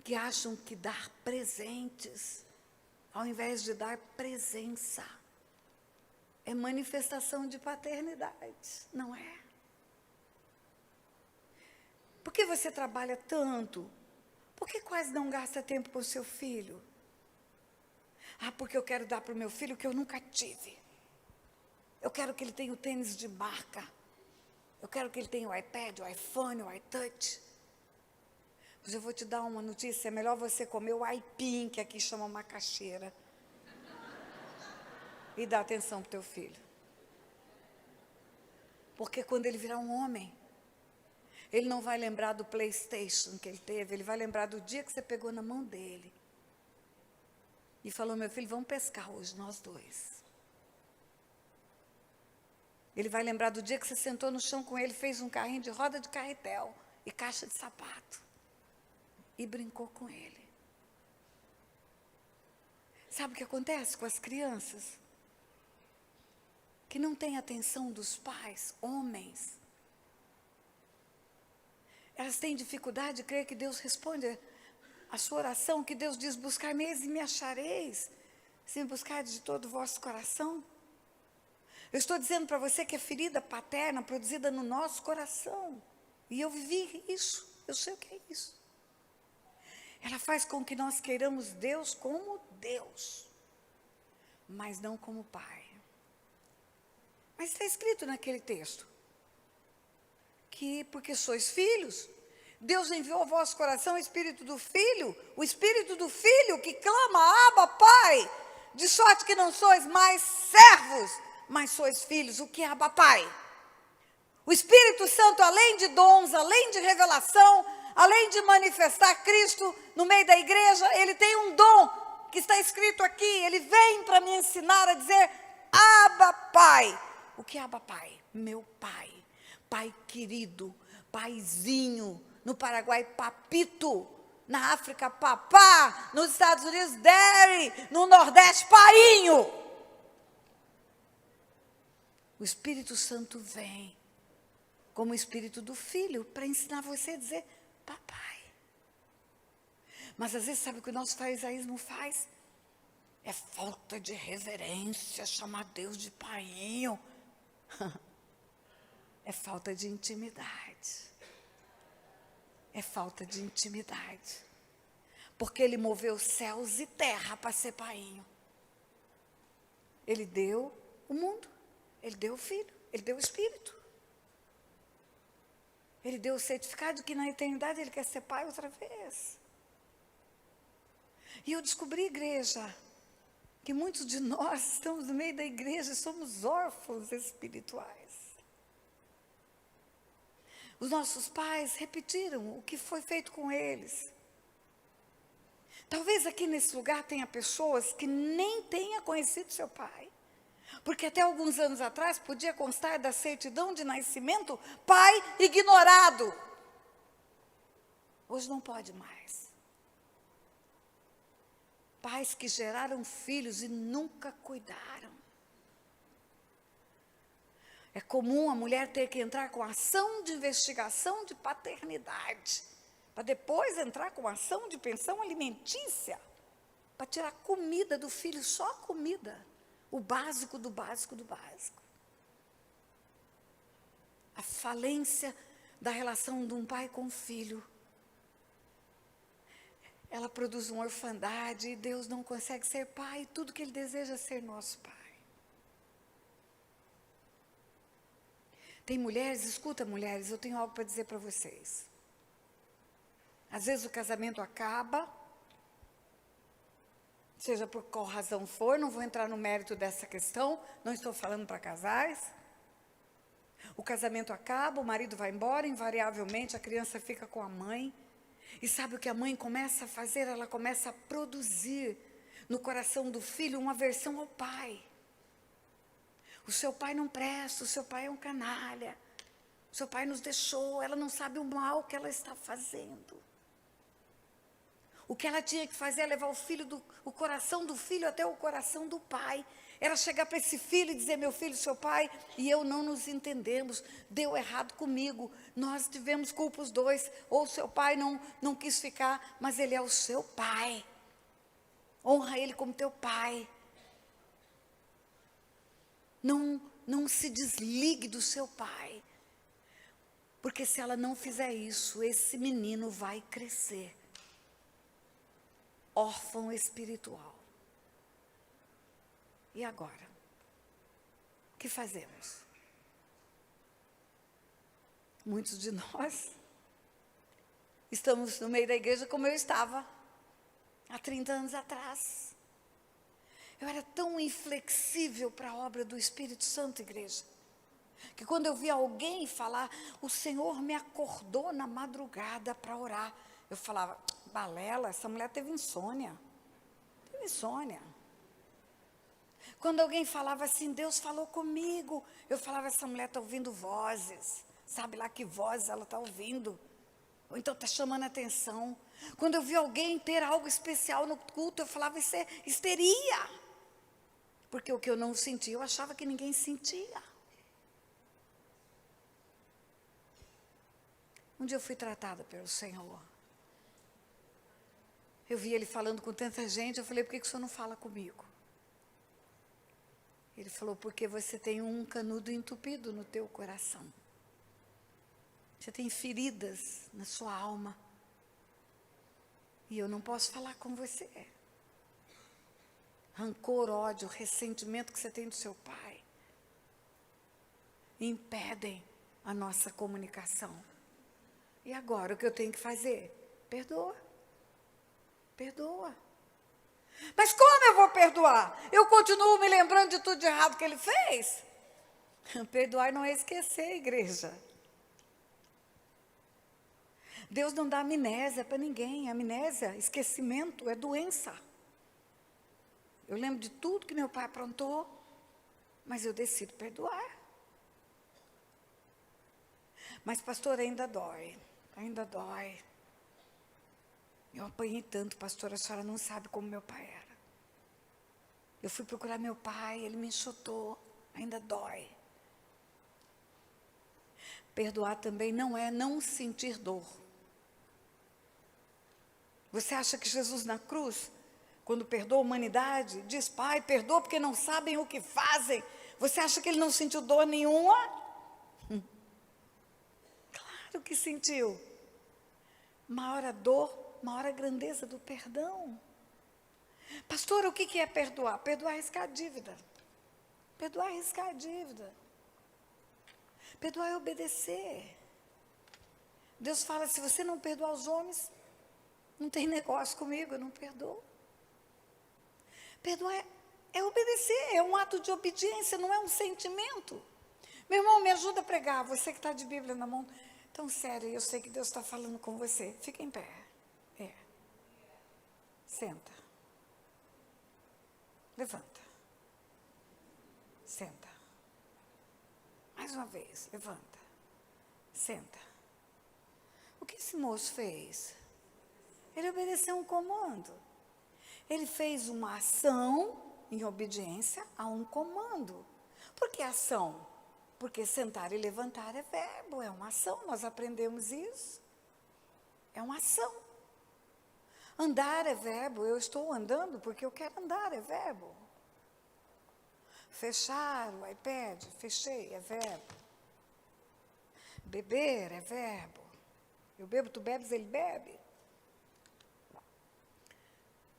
que acham que dar presentes, ao invés de dar presença, é manifestação de paternidade, não é? Por que você trabalha tanto? Por que quase não gasta tempo com o seu filho? Porque eu quero dar para o meu filho o que eu nunca tive. Eu quero que ele tenha o tênis de marca. Eu quero que ele tenha o iPad, o iPhone, o iTouch. Mas eu vou te dar uma notícia, é melhor você comer o aipim, que aqui chama macaxeira, e dar atenção para o teu filho. Porque quando ele virar um homem, ele não vai lembrar do PlayStation que ele teve, ele vai lembrar do dia que você pegou na mão dele e falou, meu filho, vamos pescar hoje, nós 2. Ele vai lembrar do dia que você sentou no chão com ele, fez um carrinho de roda de carretel e caixa de sapato. E brincou com ele. Sabe o que acontece com as crianças? Que não têm atenção dos pais, homens. Elas têm dificuldade de crer que Deus responde a sua oração, que Deus diz, buscar-me-eis e me achareis, se me buscardes de todo o vosso coração. Eu estou dizendo para você que a ferida paterna produzida no nosso coração, e eu vivi isso, eu sei o que é isso. Ela faz com que nós queiramos Deus como Deus, mas não como Pai. Mas está escrito naquele texto, que porque sois filhos, Deus enviou ao vosso coração o Espírito do Filho que clama, Abba, Pai, de sorte que não sois mais servos, mas sois filhos. O que é Abba, Pai? O Espírito Santo, além de dons, além de revelação, além de manifestar Cristo no meio da igreja, ele tem um dom que está escrito aqui. Ele vem para me ensinar a dizer, Abba, Pai. O que é Abba, Pai? Meu Pai. Pai querido, paizinho. No Paraguai, papito. Na África, papá. Nos Estados Unidos, daddy. No Nordeste, painho. O Espírito Santo vem como o Espírito do Filho para ensinar você a dizer, papai. Mas às vezes, sabe o que o nosso farisaísmo faz? É falta de reverência, chamar Deus de painho. É falta de intimidade. É falta de intimidade. Porque ele moveu céus e terra para ser painho. Ele deu o mundo, ele deu o Filho, ele deu o Espírito. Ele deu o certificado de que na eternidade ele quer ser pai outra vez. E eu descobri, igreja, que muitos de nós estamos no meio da igreja e somos órfãos espirituais. Os nossos pais repetiram o que foi feito com eles. Talvez aqui nesse lugar tenha pessoas que nem tenham conhecido seu pai. Porque até alguns anos atrás podia constar da certidão de nascimento pai ignorado. Hoje não pode mais. Pais que geraram filhos e nunca cuidaram. É comum a mulher ter que entrar com ação de investigação de paternidade, para depois entrar com ação de pensão alimentícia, para tirar comida do filho, só comida. O básico do básico do básico. A falência da relação de um pai com o filho. ela produz uma orfandade e Deus não consegue ser pai, e tudo que Ele deseja é ser nosso pai. Tem mulheres, escuta mulheres, eu tenho algo para dizer para vocês. Às vezes o casamento acaba, seja por qual razão for, não vou entrar no mérito dessa questão, não estou falando para casais. O casamento acaba, o marido vai embora, invariavelmente a criança fica com a mãe. E sabe o que a mãe começa a fazer? Ela começa a produzir no coração do filho uma aversão ao pai. O seu pai não presta, o seu pai é um canalha. O seu pai nos deixou, ela não sabe o mal que ela está fazendo. O que ela tinha que fazer é levar o coração do filho até o coração do pai. Era chegar para esse filho e dizer: meu filho, seu pai e eu não nos entendemos, deu errado comigo, nós tivemos culpa os dois, ou seu pai não quis ficar, mas ele é o seu pai. Honra ele como teu pai. Não se desligue do seu pai. Porque se ela não fizer isso, esse menino vai crescer órfão espiritual. E agora? O que fazemos? Muitos de nós estamos no meio da igreja como eu estava há 30 anos atrás. Eu era tão inflexível para a obra do Espírito Santo, igreja, que quando eu via alguém falar: o Senhor me acordou na madrugada para orar, eu falava: balela, essa mulher teve insônia. Teve insônia. Quando alguém falava assim: Deus falou comigo, eu falava: essa mulher está ouvindo vozes. Sabe lá que vozes ela está ouvindo? Ou então está chamando a atenção. Quando eu vi alguém ter algo especial no culto, eu falava: isso é histeria. Porque o que eu não sentia, eu achava que ninguém sentia. Um dia eu fui tratada pelo Senhor. Eu vi Ele falando com tanta gente, eu falei: por que o Senhor não fala comigo? Ele falou: porque você tem um canudo entupido no teu coração. Você tem feridas na sua alma. E eu não posso falar com você. Rancor, ódio, ressentimento que você tem do seu pai impedem a nossa comunicação. E agora o que eu tenho que fazer? Perdoa. Perdoa. Mas como eu vou perdoar? Eu continuo me lembrando de tudo de errado que ele fez? Perdoar não é esquecer, igreja. Deus não dá amnésia para ninguém. Amnésia, esquecimento, é doença. Eu lembro de tudo que meu pai aprontou, mas eu decido perdoar. Mas, pastor, ainda dói. Ainda dói. Eu apanhei tanto, pastor, a senhora não sabe como meu pai era. Eu fui procurar meu pai, ele me enxotou, ainda dói. Perdoar também não é não sentir dor. Você acha que Jesus na cruz, quando perdoa a humanidade, diz: pai, perdoa porque não sabem o que fazem. Você acha que ele não sentiu dor nenhuma? Claro que sentiu. Maior a dor, maior a grandeza do perdão. Pastor, o que é perdoar? Perdoar é riscar a dívida. Perdoar é riscar a dívida. Perdoar é obedecer. Deus fala: se você não perdoar os homens, não tem negócio comigo, eu não perdoo. Perdoar é obedecer, é um ato de obediência, não é um sentimento. Meu irmão, me ajuda a pregar, você que está de Bíblia na mão. Tão sério, eu sei que Deus está falando com você. Fica em pé. Senta. Levanta. Senta. Mais uma vez, levanta. Senta. O que esse moço fez? Ele obedeceu um comando. Ele fez uma ação em obediência a um comando. Por que ação? Porque sentar e levantar é verbo, é uma ação, nós aprendemos isso. É uma ação. Andar é verbo, eu estou andando porque eu quero andar, é verbo. Fechar o iPad, fechei, é verbo. Beber é verbo. Eu bebo, tu bebes, ele bebe.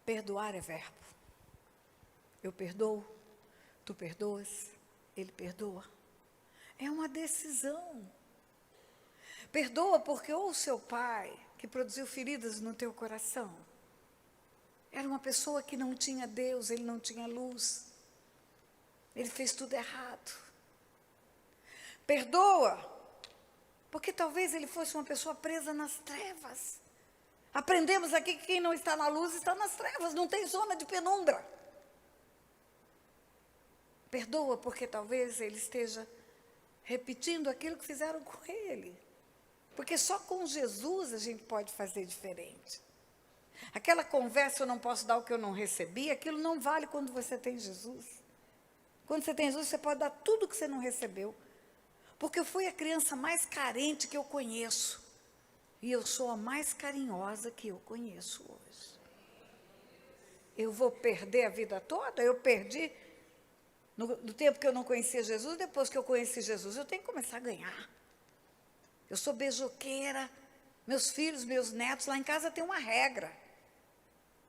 Perdoar é verbo. Eu perdoo, tu perdoas, ele perdoa. É uma decisão. Perdoa porque ou o seu pai, que produziu feridas no teu coração, era uma pessoa que não tinha Deus, ele não tinha luz. Ele fez tudo errado. Perdoa, porque talvez ele fosse uma pessoa presa nas trevas. Aprendemos aqui que quem não está na luz está nas trevas, não tem zona de penumbra. Perdoa, porque talvez ele esteja repetindo aquilo que fizeram com ele. Porque só com Jesus a gente pode fazer diferente. Aquela conversa, eu não posso dar o que eu não recebi, aquilo não vale quando você tem Jesus. Quando você tem Jesus, você pode dar tudo o que você não recebeu. Porque eu fui a criança mais carente que eu conheço. E eu sou a mais carinhosa que eu conheço hoje. Eu vou perder a vida toda? Eu perdi no tempo que eu não conhecia Jesus, depois que eu conheci Jesus, eu tenho que começar a ganhar. Eu sou beijoqueira, meus filhos, meus netos, lá em casa tem uma regra.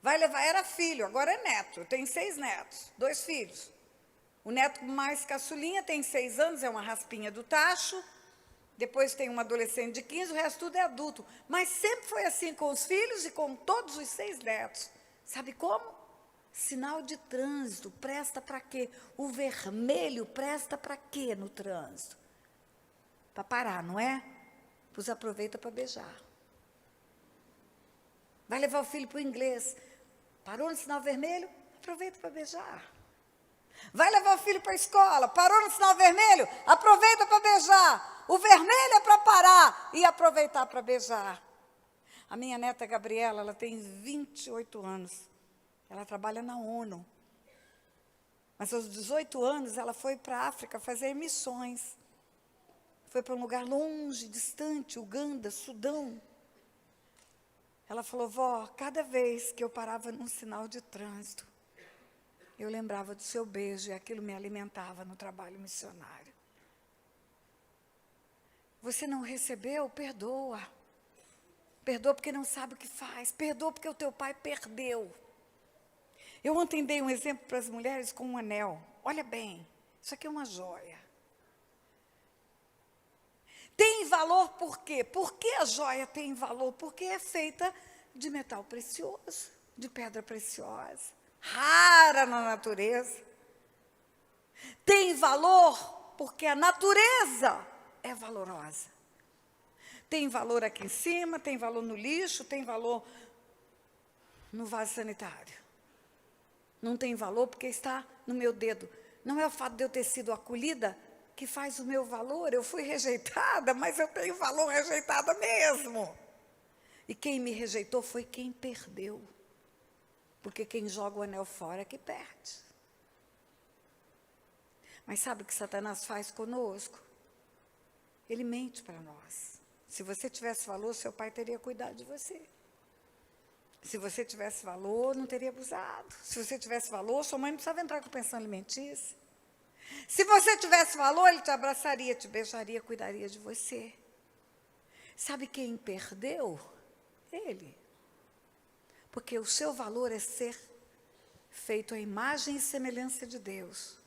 Vai levar, era filho, agora é neto. Eu tenho 6 netos, 2 filhos. O neto mais caçulinha tem 6 anos, é uma raspinha do tacho. Depois tem um adolescente de 15, o resto tudo é adulto. Mas sempre foi assim com os filhos e com todos os 6 netos. Sabe como? Sinal de trânsito, presta para quê? O vermelho presta para quê no trânsito? Para parar, não é? Pois aproveita para beijar. Vai levar o filho para o inglês. Parou no sinal vermelho? Aproveita para beijar. Vai levar o filho para a escola, parou no sinal vermelho, aproveita para beijar. O vermelho é para parar e aproveitar para beijar. A minha neta Gabriela, ela tem 28 anos. Ela trabalha na ONU. Mas aos 18 anos, ela foi para a África fazer missões. Foi para um lugar longe, distante, Uganda, Sudão. Ela falou, vó, cada vez que eu parava num sinal de trânsito, eu lembrava do seu beijo e aquilo me alimentava no trabalho missionário. Você não recebeu? Perdoa. Perdoa porque não sabe o que faz. Perdoa porque o teu pai perdeu. Eu ontem dei um exemplo para as mulheres com um anel. Olha bem, isso aqui é uma joia. Tem valor por quê? Por que a joia tem valor? Porque é feita de metal precioso, de pedra preciosa. Rara na natureza. Tem valor porque a natureza é valorosa. Tem valor aqui em cima, tem valor no lixo, tem valor no vaso sanitário. Não tem valor porque está no meu dedo. Não é o fato de eu ter sido acolhida que faz o meu valor. Eu fui rejeitada, mas eu tenho valor rejeitada mesmo. E quem me rejeitou foi quem perdeu. Porque quem joga o anel fora é que perde. Mas sabe o que Satanás faz conosco? Ele mente para nós. Se você tivesse valor, seu pai teria cuidado de você. Se você tivesse valor, não teria abusado. Se você tivesse valor, sua mãe não precisava entrar com pensão alimentícia. Se você tivesse valor, ele te abraçaria, te beijaria, cuidaria de você. Sabe quem perdeu? Ele. Porque o seu valor é ser feito à imagem e semelhança de Deus.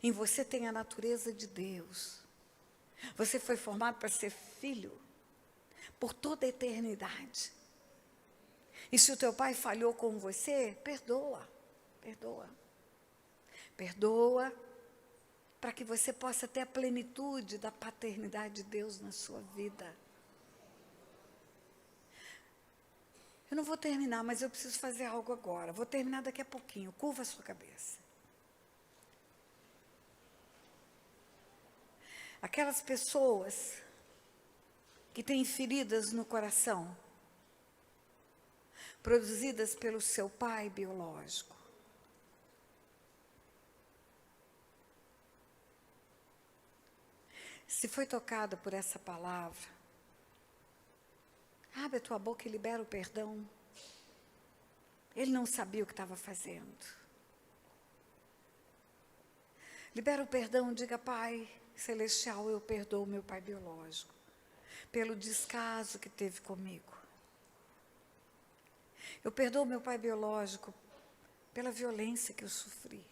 Em você tem a natureza de Deus. Você foi formado para ser filho por toda a eternidade. E se o teu pai falhou com você, perdoa, perdoa. Perdoa para que você possa ter a plenitude da paternidade de Deus na sua vida. Eu não vou terminar, mas eu preciso fazer algo agora. Vou terminar daqui a pouquinho. Curva a sua cabeça. Aquelas pessoas que têm feridas no coração, produzidas pelo seu pai biológico. Se foi tocado por essa palavra, abre a tua boca e libera o perdão. Ele não sabia o que estava fazendo. Libera o perdão, diga, Pai Celestial, eu perdoo meu pai biológico, pelo descaso que teve comigo. Eu perdoo meu pai biológico pela violência que eu sofri.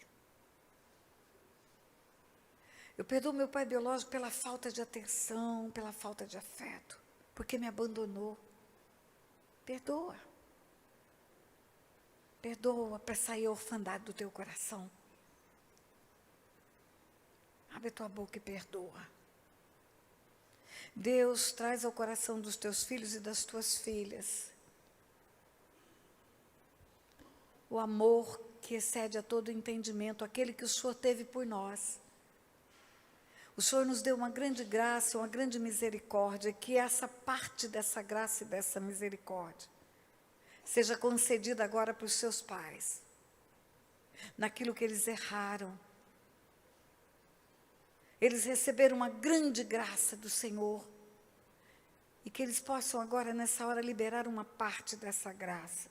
Eu perdoo meu pai biológico pela falta de atenção, pela falta de afeto, porque me abandonou. Perdoa. Perdoa para sair a orfandade do teu coração. Abre a tua boca e perdoa. Deus traz ao coração dos teus filhos e das tuas filhas o amor que excede a todo entendimento, aquele que o Senhor teve por nós. O Senhor nos deu uma grande graça, uma grande misericórdia, que essa parte dessa graça e dessa misericórdia seja concedida agora para os seus pais, naquilo que eles erraram. Eles receberam uma grande graça do Senhor, e que eles possam agora, nessa hora, liberar uma parte dessa graça.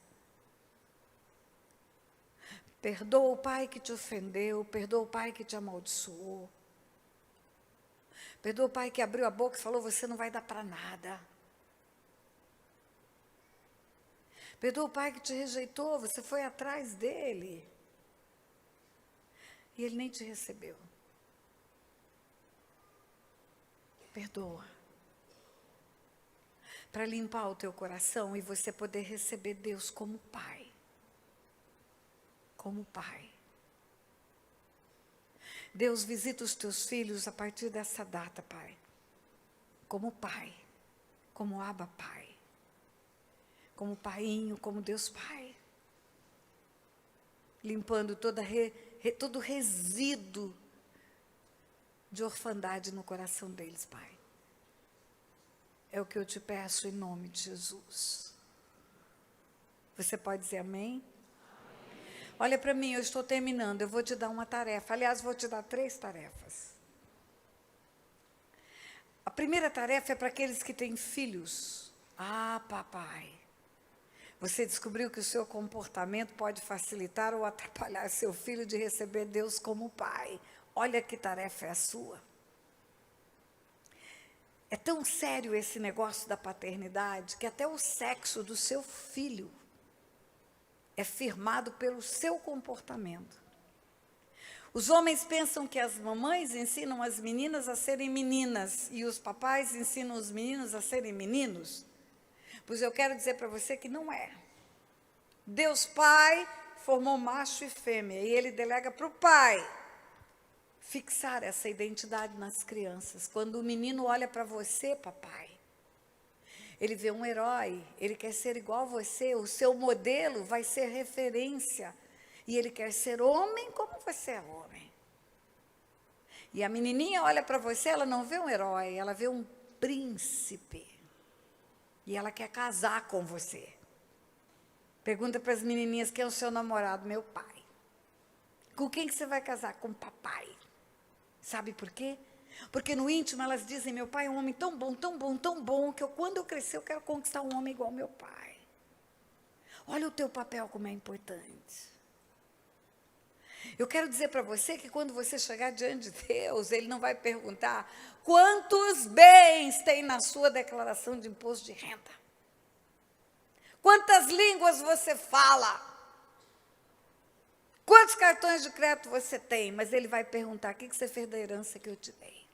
Perdoa o pai que te ofendeu, perdoa o pai que te amaldiçoou. Perdoa o pai que abriu a boca e falou, você não vai dar para nada. Perdoa o pai que te rejeitou, você foi atrás dele. E ele nem te recebeu. Perdoa. Para limpar o teu coração e você poder receber Deus como pai. Como pai. Deus visita os teus filhos a partir dessa data, Pai. Como Pai, como Abba Pai, como Painho, como Deus Pai. Limpando todo resíduo de orfandade no coração deles, Pai. É o que eu te peço em nome de Jesus. Você pode dizer amém? Olha para mim, eu estou terminando, eu vou te dar uma tarefa. Aliás, vou te dar 3 tarefas. A primeira tarefa é para aqueles que têm filhos. Ah, papai, você descobriu que o seu comportamento pode facilitar ou atrapalhar seu filho de receber Deus como pai. Olha que tarefa é a sua. É tão sério esse negócio da paternidade que até o sexo do seu filho é firmado pelo seu comportamento. Os homens pensam que as mamães ensinam as meninas a serem meninas e os papais ensinam os meninos a serem meninos. Pois eu quero dizer para você que não é. Deus Pai formou macho e fêmea e Ele delega para o pai fixar essa identidade nas crianças. Quando o menino olha para você, papai, ele vê um herói, ele quer ser igual a você, o seu modelo vai ser referência. E ele quer ser homem como você é homem. E a menininha olha para você, ela não vê um herói, ela vê um príncipe. E ela quer casar com você. Pergunta para as menininhas, quem é o seu namorado? Meu pai. Com quem que você vai casar? Com o papai. Sabe por quê? Porque no íntimo elas dizem, meu pai é um homem tão bom, tão bom, tão bom, que quando eu crescer eu quero conquistar um homem igual ao meu pai. Olha o teu papel como é importante. Eu quero dizer para você que quando você chegar diante de Deus, Ele não vai perguntar quantos bens tem na sua declaração de imposto de renda. Quantas línguas você fala. Quantos cartões de crédito você tem? Mas Ele vai perguntar, o que você fez da herança que eu te dei?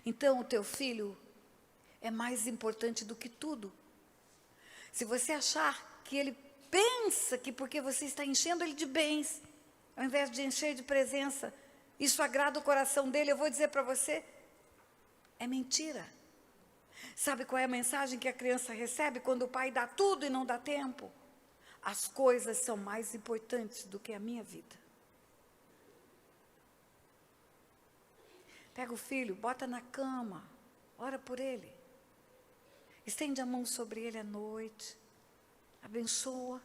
Então, o teu filho é mais importante do que tudo. Se você achar que ele pensa que porque você está enchendo ele de bens, ao invés de encher de presença, isso agrada o coração dele, eu vou dizer para você, é mentira. Sabe qual é a mensagem que a criança recebe quando o pai dá tudo e não dá tempo? As coisas são mais importantes do que a minha vida. Pega o filho, bota na cama, ora por ele. Estende a mão sobre ele à noite. Abençoa.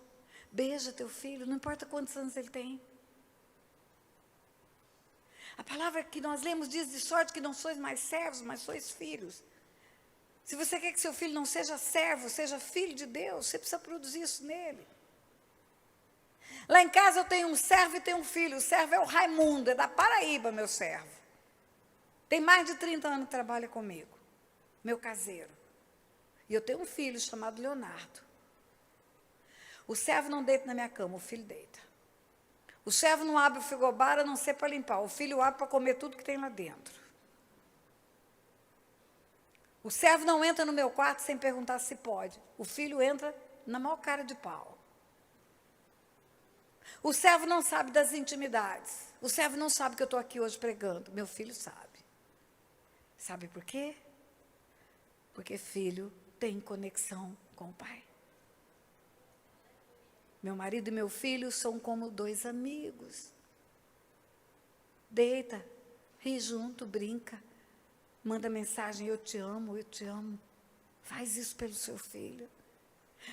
Beija teu filho, não importa quantos anos ele tem. A palavra que nós lemos diz, de sorte que não sois mais servos, mas sois filhos. Se você quer que seu filho não seja servo, seja filho de Deus, você precisa produzir isso nele. Lá em casa eu tenho um servo e tenho um filho. O servo é o Raimundo, é da Paraíba, meu servo. Tem mais de 30 anos que trabalha comigo. Meu caseiro. E eu tenho um filho chamado Leonardo. O servo não deita na minha cama, o filho deita. O servo não abre o frigobar, a não ser para limpar. O filho abre para comer tudo que tem lá dentro. O servo não entra no meu quarto sem perguntar se pode. O filho entra na maior cara de pau. O servo não sabe das intimidades. O servo não sabe que eu estou aqui hoje pregando. Meu filho sabe. Sabe por quê? Porque filho tem conexão com o pai. Meu marido e meu filho são como dois amigos. Deita, ri junto, brinca. Manda mensagem, eu te amo, eu te amo. Faz isso pelo seu filho.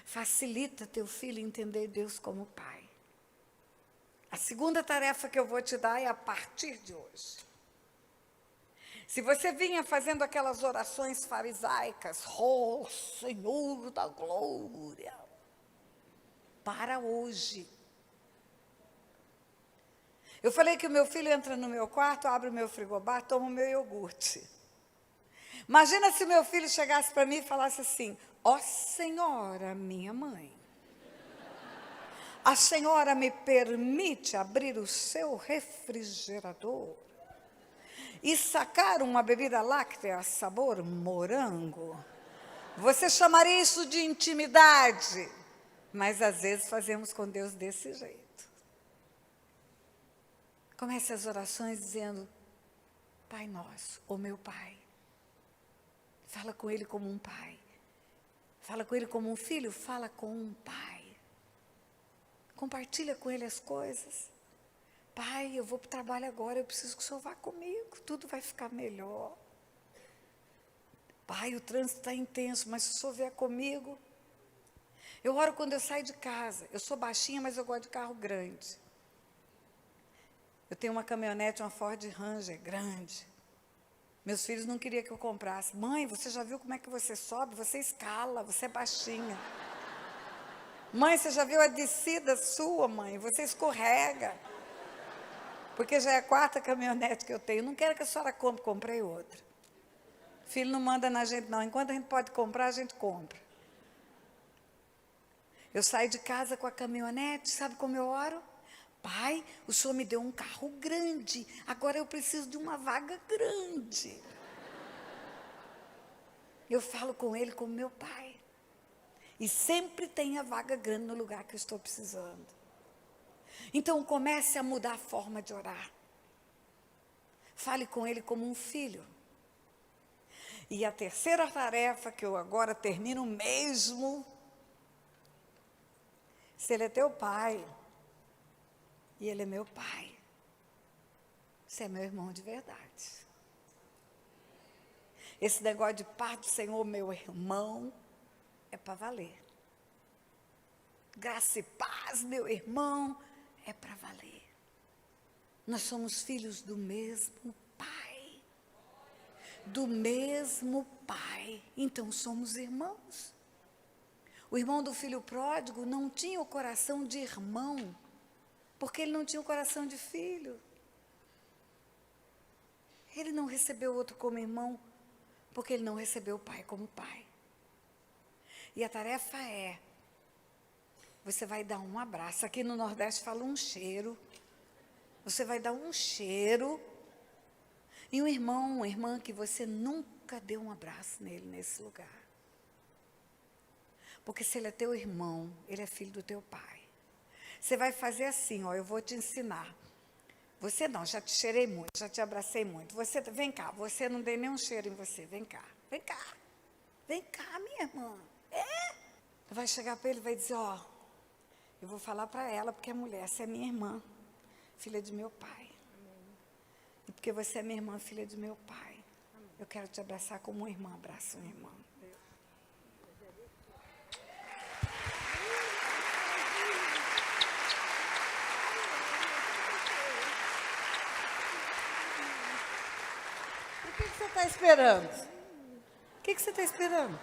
Facilita teu filho entender Deus como pai. A segunda tarefa que eu vou te dar é a partir de hoje. Se você vinha fazendo aquelas orações farisaicas, oh, Senhor da glória, para hoje. Eu falei que o meu filho entra no meu quarto, abre o meu frigobar, toma o meu iogurte. Imagina se o meu filho chegasse para mim e falasse assim, ó senhora, minha mãe, a senhora me permite abrir o seu refrigerador e sacar uma bebida láctea sabor morango? Você chamaria isso de intimidade? Mas às vezes fazemos com Deus desse jeito. Comece as orações dizendo, Pai nosso, ou meu Pai. Fala com Ele como um pai. Fala com Ele como um filho, fala com um pai. Compartilha com Ele as coisas. Pai, eu vou para o trabalho agora, eu preciso que o Senhor vá comigo, tudo vai ficar melhor. Pai, o trânsito está intenso, mas se o Senhor vier comigo... Eu oro quando eu saio de casa. Eu sou baixinha, mas eu gosto de carro grande. Eu tenho uma caminhonete, uma Ford Ranger grande. Meus filhos não queriam que eu comprasse. Mãe, você já viu como é que você sobe? Você escala, você é baixinha. Mãe, você já viu a descida sua, mãe? Você escorrega. Porque já é a quarta caminhonete que eu tenho. Não quero que a senhora compre, comprei outra. Filho não manda na gente, não. Enquanto a gente pode comprar, a gente compra. Eu saio de casa com a caminhonete, sabe como eu oro? Pai, o Senhor me deu um carro grande, agora eu preciso de uma vaga grande. Eu falo com Ele como meu Pai. E sempre tem a vaga grande no lugar que eu estou precisando. Então comece a mudar a forma de orar. Fale com Ele como um filho. E a terceira tarefa, que eu agora termino mesmo... Se Ele é teu pai, e Ele é meu pai, você é meu irmão de verdade. Esse negócio de paz do Senhor, meu irmão, é para valer. Graça e paz, meu irmão, é para valer. Nós somos filhos do mesmo pai. Do mesmo pai. Então somos irmãos. O irmão do filho pródigo não tinha o coração de irmão, porque ele não tinha o coração de filho. Ele não recebeu outro como irmão, porque ele não recebeu o pai como pai. E a tarefa é, você vai dar um abraço. Aqui no Nordeste fala um cheiro. Você vai dar um cheiro. E um irmão, uma irmã que você nunca deu um abraço nele nesse lugar. Porque se ele é teu irmão, ele é filho do teu pai. Você vai fazer assim, ó, eu vou te ensinar. Você não, já te cheirei muito, já te abracei muito. Você, vem cá, você não dei nenhum cheiro em você, vem cá, vem cá. Vem cá, minha irmã. É? Vai chegar para ele e vai dizer, ó, eu vou falar para ela, porque é mulher, você é minha irmã, filha de meu pai. E porque você é minha irmã, filha de meu pai. Eu quero te abraçar como uma irmã abraça uma irmã. O que você está esperando? O que você está esperando?